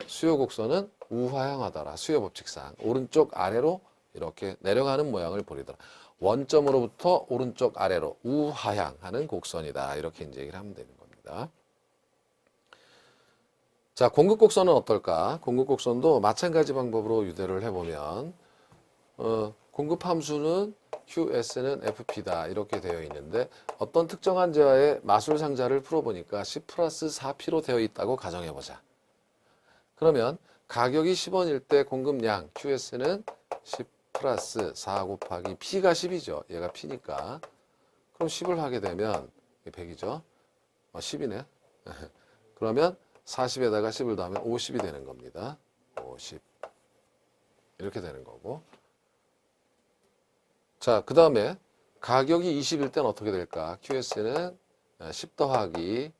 수요 곡선은 우하향하더라. 수요 법칙상 오른쪽 아래로 이렇게 내려가는 모양을 보이더라. 원점으로부터 오른쪽 아래로 우하향하는 곡선이다. 이렇게 이제 얘기를 하면 되는 겁니다. 자, 공급 곡선은 어떨까? 공급 곡선도 마찬가지 방법으로 유대를 해보면 공급 함수는 QS는 FP다 이렇게 되어 있는데 어떤 특정한 재화의 마술상자를 풀어보니까 10 플러스 4P로 되어 있다고 가정해보자. 그러면 가격이 10원일 때 공급량 QS는 10 플러스 4 곱하기 P가 10이죠. 얘가 P니까. 그럼 10을 하게 되면 100이죠. 10이네. 그러면 40에다가 10을 더하면 50이 되는 겁니다. 50. 이렇게 되는 거고. 자, 그 다음에 가격이 20일 때는 어떻게 될까? QS는 10 더하기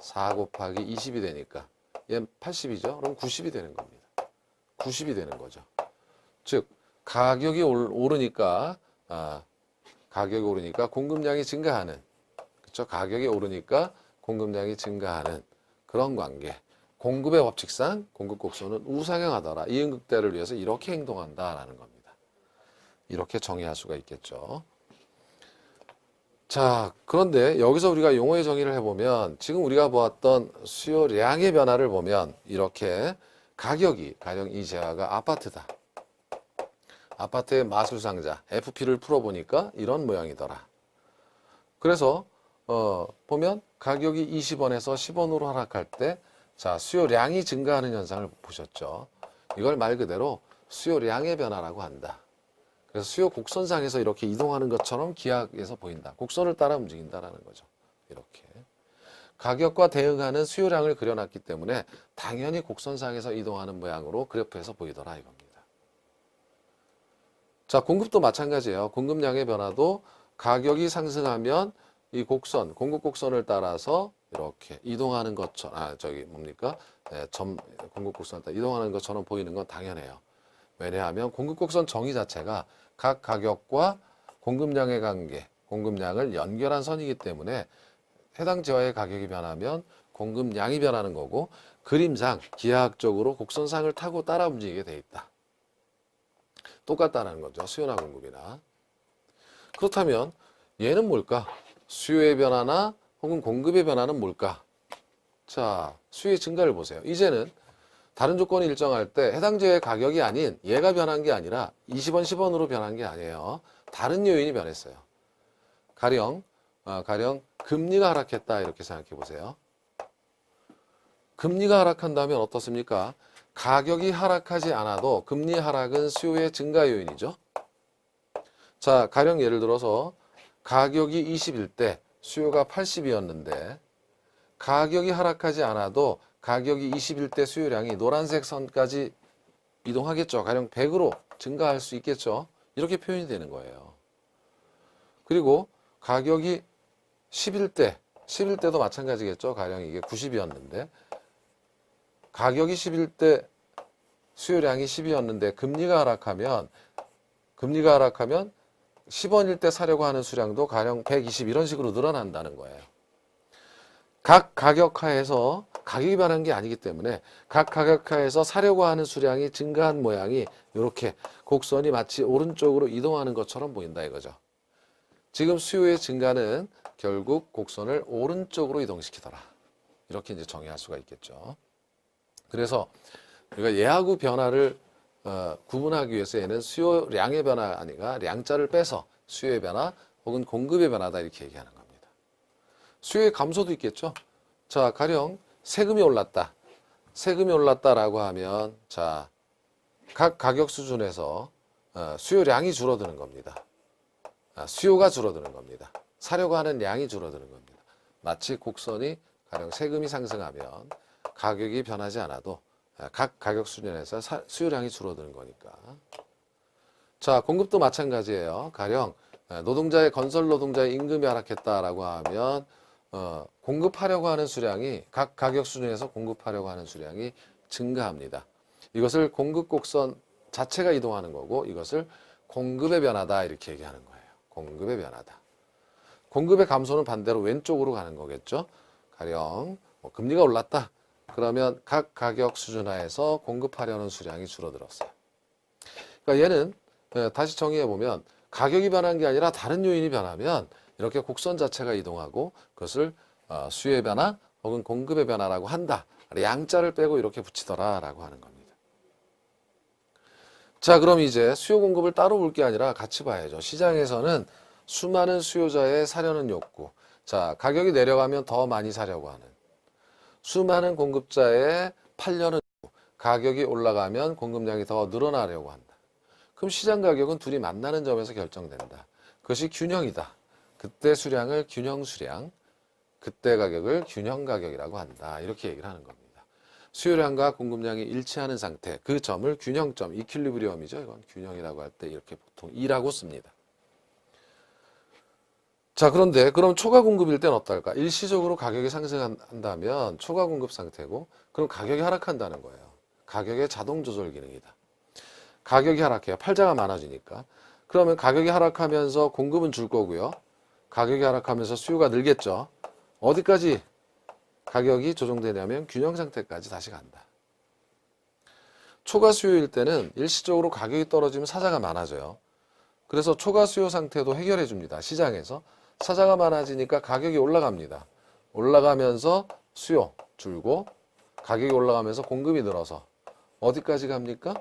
4 곱하기 20이 되니까 얘는 80이죠. 그럼 90이 되는 겁니다. 90이 되는 거죠. 즉 가격이 오르니까 공급량이 증가하는, 그렇죠? 가격이 오르니까 공급량이 증가하는 그런 관계. 공급의 법칙상 공급 곡선은 우상향하더라. 이응극대를 위해서 이렇게 행동한다라는 겁니다. 이렇게 정의할 수가 있겠죠. 자, 그런데 여기서 우리가 용어의 정의를 해보면 지금 우리가 보았던 수요량의 변화를 보면 이렇게 가격이, 가령 이 재화가 아파트다. 아파트의 마술상자 FP를 풀어보니까 이런 모양이더라. 그래서 보면 가격이 20원에서 10원으로 하락할 때 자, 수요량이 증가하는 현상을 보셨죠. 이걸 말 그대로 수요량의 변화라고 한다. 그래서 수요 곡선상에서 이렇게 이동하는 것처럼 기하에서 보인다. 곡선을 따라 움직인다라는 거죠. 이렇게. 가격과 대응하는 수요량을 그려놨기 때문에 당연히 곡선상에서 이동하는 모양으로 그래프에서 보이더라 이겁니다. 자, 공급도 마찬가지예요. 공급량의 변화도 가격이 상승하면 이 곡선, 공급 곡선을 따라서 이렇게 이동하는 것처럼, 공급 곡선을 따라 이동하는 것처럼 보이는 건 당연해요. 왜냐하면 공급 곡선 정의 자체가 각 가격과 공급량의 관계, 공급량을 연결한 선이기 때문에 해당 재화의 가격이 변하면 공급량이 변하는 거고 그림상 기하학적으로 곡선상을 타고 따라 움직이게 돼 있다. 똑같다는 거죠. 수요나 공급이나. 그렇다면 얘는 뭘까? 수요의 변화나 혹은 공급의 변화는 뭘까? 자, 수요의 증가를 보세요. 이제는 다른 조건이 일정할 때 해당 재화의 가격이 아닌 얘가 변한 게 아니라 20원, 10원으로 변한 게 아니에요. 다른 요인이 변했어요. 가령 금리가 하락했다 이렇게 생각해 보세요. 금리가 하락한다면 어떻습니까? 가격이 하락하지 않아도 금리 하락은 수요의 증가 요인이죠. 자, 가령 예를 들어서 가격이 20일 때 수요가 80이었는데 가격이 하락하지 않아도 가격이 20일 때 수요량이 노란색 선까지 이동하겠죠. 가령 100으로 증가할 수 있겠죠. 이렇게 표현이 되는 거예요. 그리고 가격이 10일 때도 마찬가지겠죠. 가령 이게 90이었는데 가격이 10일 때 수요량이 10이었는데 금리가 하락하면 10원일 때 사려고 하는 수량도 가령 120 이런 식으로 늘어난다는 거예요. 각 가격하에서 가격이 변한 게 아니기 때문에 각 가격하에서 사려고 하는 수량이 증가한 모양이 이렇게 곡선이 마치 오른쪽으로 이동하는 것처럼 보인다 이거죠. 지금 수요의 증가는 결국 곡선을 오른쪽으로 이동시키더라. 이렇게 이제 정의할 수가 있겠죠. 그래서 우리가 얘하고 변화를 구분하기 위해서 얘는 수요량의 변화가 아니라 량자를 빼서 수요의 변화 혹은 공급의 변화다 이렇게 얘기하는 겁니다. 수요의 감소도 있겠죠. 자, 가령 세금이 올랐다. 세금이 올랐다라고 하면 자, 각 가격 수준에서 수요량이 줄어드는 겁니다. 수요가 줄어드는 겁니다. 사려고 하는 양이 줄어드는 겁니다. 마치 곡선이 가령 세금이 상승하면 가격이 변하지 않아도 각 가격 수준에서 수요량이 줄어드는 거니까. 자, 공급도 마찬가지예요. 가령 건설 노동자의 임금이 하락했다라고 하면 공급하려고 하는 수량이 각 가격 수준에서 공급하려고 하는 수량이 증가합니다. 이것을 공급 곡선 자체가 이동하는 거고 이것을 공급의 변화다 이렇게 얘기하는 거예요. 공급의 변화다. 공급의 감소는 반대로 왼쪽으로 가는 거겠죠. 가령 금리가 올랐다. 그러면 각 가격 수준 하에서 공급하려는 수량이 줄어들었어요. 그러니까 얘는 다시 정의해 보면 가격이 변한 게 아니라 다른 요인이 변하면 이렇게 곡선 자체가 이동하고 그것을 수요의 변화 혹은 공급의 변화라고 한다. 양자를 빼고 이렇게 붙이더라라고 하는 겁니다. 자, 그럼 이제 수요 공급을 따로 볼 게 아니라 같이 봐야죠. 시장에서는 수많은 수요자의 사려는 욕구. 자, 가격이 내려가면 더 많이 사려고 하는. 수많은 공급자의 팔려는 욕구. 가격이 올라가면 공급량이 더 늘어나려고 한다. 그럼 시장 가격은 둘이 만나는 점에서 결정된다. 그것이 균형이다. 그때 수량을 균형 수량, 그때 가격을 균형 가격이라고 한다. 이렇게 얘기를 하는 겁니다. 수요량과 공급량이 일치하는 상태, 그 점을 균형점, 이퀄리브리엄이죠. 이건 균형이라고 할 때 이렇게 보통 E라고 씁니다. 자, 그런데 그럼 초과 공급일 땐 어떨까? 일시적으로 가격이 상승한다면 초과 공급 상태고 그럼 가격이 하락한다는 거예요. 가격의 자동 조절 기능이다. 가격이 하락해요. 팔자가 많아지니까. 그러면 가격이 하락하면서 공급은 줄 거고요. 가격이 하락하면서 수요가 늘겠죠. 어디까지 가격이 조정되냐면 균형 상태까지 다시 간다. 초과 수요일 때는 일시적으로 가격이 떨어지면 사자가 많아져요. 그래서 초과 수요 상태도 해결해 줍니다. 시장에서. 사자가 많아지니까 가격이 올라갑니다. 올라가면서 수요 줄고 가격이 올라가면서 공급이 늘어서 어디까지 갑니까?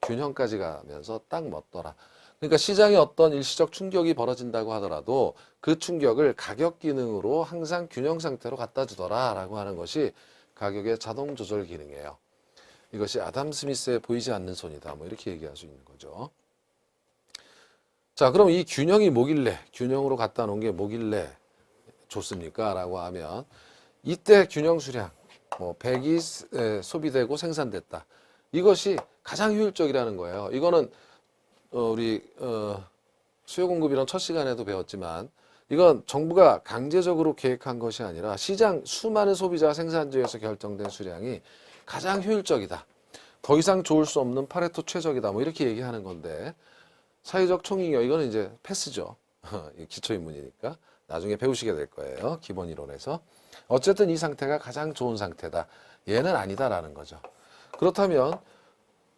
균형까지 가면서 딱 맞더라. 그러니까 시장에 어떤 일시적 충격이 벌어진다고 하더라도 그 충격을 가격 기능으로 항상 균형 상태로 갖다 주더라 라고 하는 것이 가격의 자동 조절 기능이에요. 이것이 아담 스미스의 보이지 않는 손이다. 뭐 이렇게 얘기할 수 있는 거죠. 자, 그럼 이 균형이 뭐길래, 균형으로 갖다 놓은 게 뭐길래 좋습니까? 라고 하면 이때 균형 수량, 뭐 100이 소비되고 생산됐다. 이것이 가장 효율적이라는 거예요. 이거는 우리 수요 공급이론 첫 시간에도 배웠지만 이건 정부가 강제적으로 계획한 것이 아니라 시장 수많은 소비자 생산지에서 결정된 수량이 가장 효율적이다. 더 이상 좋을 수 없는 파레토 최적이다. 뭐 이렇게 얘기하는 건데 사회적 총잉여 이거는 이제 패스죠. 기초인문이니까 나중에 배우시게 될 거예요. 기본 이론에서. 어쨌든 이 상태가 가장 좋은 상태다. 얘는 아니다라는 거죠. 그렇다면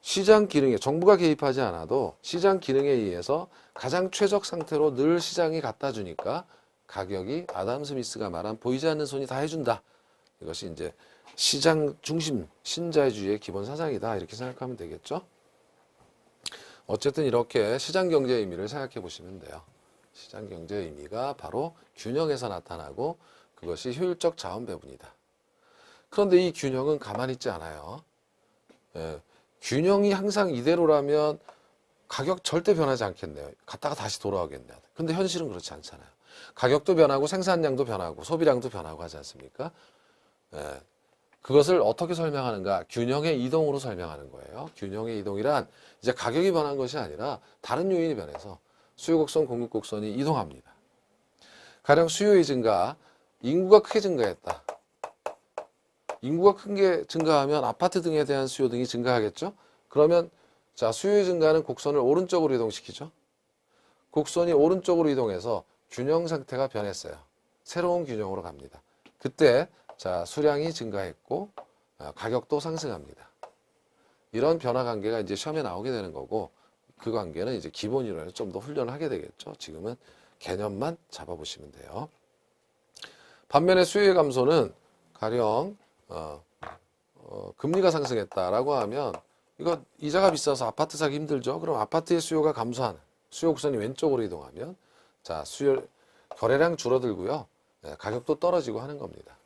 시장 기능에 정부가 개입하지 않아도 시장 기능에 의해서 가장 최적 상태로 늘 시장이 갖다 주니까 가격이 아담 스미스가 말한 보이지 않는 손이 다 해준다. 이것이 이제 시장 중심 신자유주의의 기본 사상이다. 이렇게 생각하면 되겠죠. 어쨌든 이렇게 시장 경제의 의미를 생각해 보시면 돼요. 시장 경제의 의미가 바로 균형에서 나타나고 그것이 효율적 자원 배분이다. 그런데 이 균형은 가만히 있지 않아요. 예, 균형이 항상 이대로라면 가격 절대 변하지 않겠네요. 갔다가 다시 돌아오겠네요. 근데 현실은 그렇지 않잖아요. 가격도 변하고 생산량도 변하고 소비량도 변하고 하지 않습니까? 예, 그것을 어떻게 설명하는가? 균형의 이동으로 설명하는 거예요. 균형의 이동이란 이제 가격이 변한 것이 아니라 다른 요인이 변해서 수요 곡선, 공급 곡선이 이동합니다. 가령 수요의 증가, 인구가 크게 증가했다. 인구가 크게 증가하면 아파트 등에 대한 수요 등이 증가하겠죠? 그러면 자, 수요의 증가는 곡선을 오른쪽으로 이동시키죠. 곡선이 오른쪽으로 이동해서 균형 상태가 변했어요. 새로운 균형으로 갑니다. 그때 자, 수량이 증가했고 가격도 상승합니다. 이런 변화 관계가 이제 시험에 나오게 되는 거고 그 관계는 이제 기본 이론에서 좀 더 훈련을 하게 되겠죠. 지금은 개념만 잡아보시면 돼요. 반면에 수요의 감소는 가령 금리가 상승했다라고 하면 이거 이자가 비싸서 아파트 사기 힘들죠. 그럼 아파트의 수요가 감소하는 수요 곡선이 왼쪽으로 이동하면 자, 거래량 줄어들고요. 가격도 떨어지고 하는 겁니다.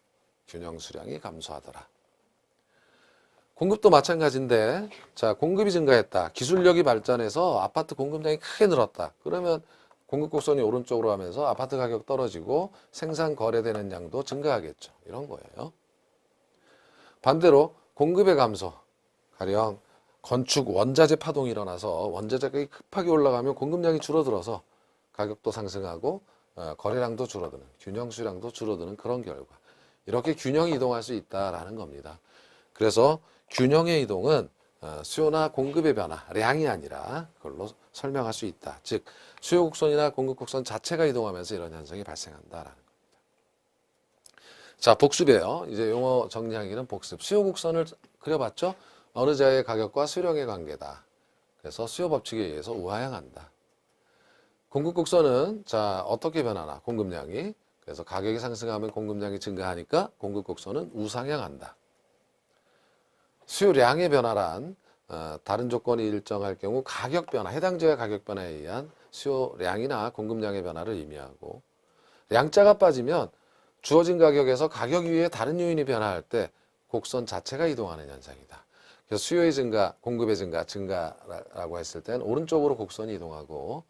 균형 수량이 감소하더라. 공급도 마찬가지인데 자, 공급이 증가했다. 기술력이 발전해서 아파트 공급량이 크게 늘었다. 그러면 공급 곡선이 오른쪽으로 하면서 아파트 가격 떨어지고 생산 거래되는 양도 증가하겠죠. 이런 거예요. 반대로 공급의 감소, 가령 건축 원자재 파동이 일어나서 원자재 가격이 급하게 올라가면 공급량이 줄어들어서 가격도 상승하고 거래량도 줄어드는, 균형 수량도 줄어드는 그런 결과. 이렇게 균형이 이동할 수 있다라는 겁니다. 그래서 균형의 이동은 수요나 공급의 변화, 량이 아니라 그걸로 설명할 수 있다. 즉 수요 곡선이나 공급 곡선 자체가 이동하면서 이런 현상이 발생한다라는 겁니다. 자, 복습이에요. 이제 용어 정리하기는 복습. 수요 곡선을 그려봤죠? 어느 자의 가격과 수량의 관계다. 그래서 수요 법칙에 의해서 우하향한다. 공급 곡선은 자, 어떻게 변하나? 공급량이. 그래서 가격이 상승하면 공급량이 증가하니까 공급 곡선은 우상향한다. 수요량의 변화란 다른 조건이 일정할 경우 가격 변화, 해당 지역의 가격 변화에 의한 수요량이나 공급량의 변화를 의미하고 양자가 빠지면 주어진 가격에서 가격 위에 다른 요인이 변화할 때 곡선 자체가 이동하는 현상이다. 그래서 수요의 증가, 공급의 증가라고 했을 때는 오른쪽으로 곡선이 이동하고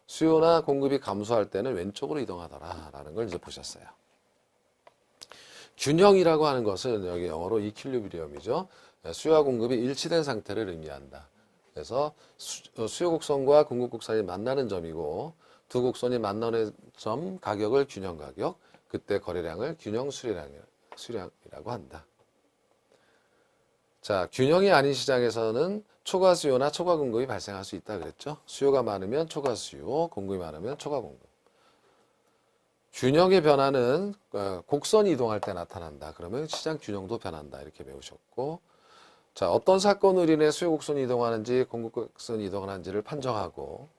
수요나 공급이 감소할 때는 왼쪽으로 이동하더라라는 걸 이제 보셨어요. 균형이라고 하는 것은 여기 영어로 이퀄리브리엄이죠. 수요와 공급이 일치된 상태를 의미한다. 그래서 수요 곡선과 공급 곡선이 만나는 점이고 두 곡선이 만나는 점 가격을 균형 가격, 그때 거래량을 균형 수량이라고 한다. 자, 균형이 아닌 시장에서는 초과 수요나 초과 공급이 발생할 수 있다 그랬죠. 수요가 많으면 초과 수요, 공급이 많으면 초과 공급. 균형의 변화는 곡선이 이동할 때 나타난다. 그러면 시장 균형도 변한다. 이렇게 배우셨고, 자, 어떤 사건으로 인해 수요 곡선이 이동하는지 공급 곡선이 이동하는지를 판정하고,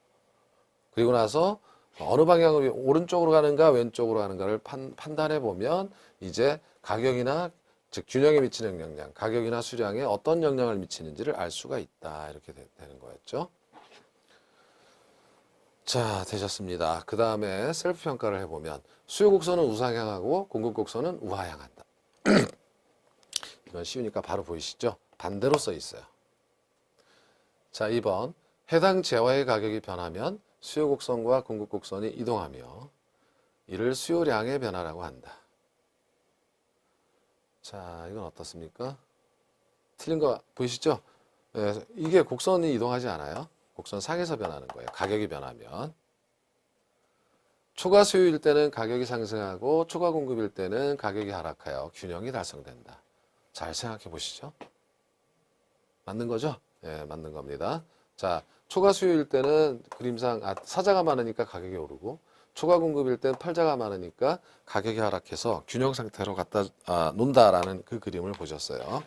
그리고 나서 어느 방향으로 오른쪽으로 가는가 왼쪽으로 가는가를 판단해 보면 이제 가격이나 즉 균형에 미치는 영향, 가격이나 수량에 어떤 영향을 미치는지를 알 수가 있다. 이렇게 되는 거였죠. 자, 되셨습니다. 그 다음에 셀프 평가를 해보면 수요 곡선은 우상향하고 공급 곡선은 우하향한다. 이건 쉬우니까 바로 보이시죠? 반대로 써 있어요. 자, 2번 해당 재화의 가격이 변하면 수요 곡선과 공급 곡선이 이동하며 이를 수요량의 변화라고 한다. 자, 이건 어떻습니까? 틀린 거 보이시죠? 네, 이게 곡선이 이동하지 않아요. 곡선 상에서 변하는 거예요. 가격이 변하면. 초과 수요일 때는 가격이 상승하고 초과 공급일 때는 가격이 하락하여 균형이 달성된다. 잘 생각해 보시죠. 맞는 거죠? 예, 맞는 겁니다. 자, 초과 수요일 때는 그림상 사자가 많으니까 가격이 오르고 초과 공급일 땐 팔자가 많으니까 가격이 하락해서 균형 상태로 갖다 논다라는 그 그림을 보셨어요.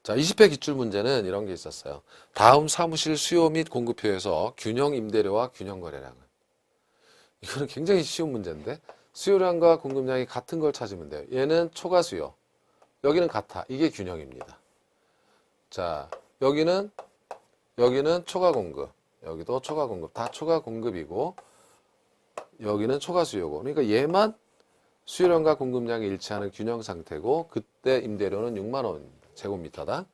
자, 20회 기출 문제는 이런 게 있었어요. 다음 사무실 수요 및 공급표에서 균형 임대료와 균형 거래량은. 이거는 굉장히 쉬운 문제인데 수요량과 공급량이 같은 걸 찾으면 돼요. 얘는 초과 수요, 여기는 같아. 이게 균형입니다. 자, 여기는 초과 공급, 여기도 초과 공급, 다 초과 공급이고 여기는 초과 수요고. 그러니까 얘만 수요량과 공급량이 일치하는 균형 상태고 그때 임대료는 6만 원 제곱미터당.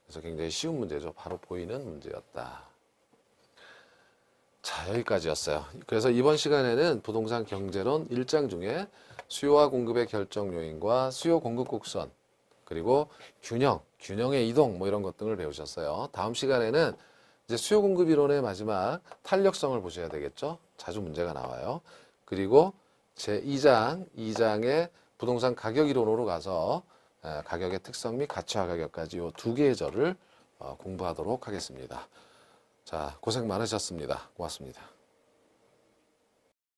그래서 굉장히 쉬운 문제죠. 바로 보이는 문제였다. 자, 여기까지였어요. 그래서 이번 시간에는 부동산 경제론 1장 중에 수요와 공급의 결정 요인과 수요 공급 곡선 그리고 균형의 이동 뭐 이런 것 등을 배우셨어요. 다음 시간에는 이제 수요 공급 이론의 마지막 탄력성을 보셔야 되겠죠. 자주 문제가 나와요. 그리고 제2장의 부동산 가격 이론으로 가서 가격의 특성 및 가치화 가격까지 이 두 개의 절을 공부하도록 하겠습니다. 자, 고생 많으셨습니다. 고맙습니다.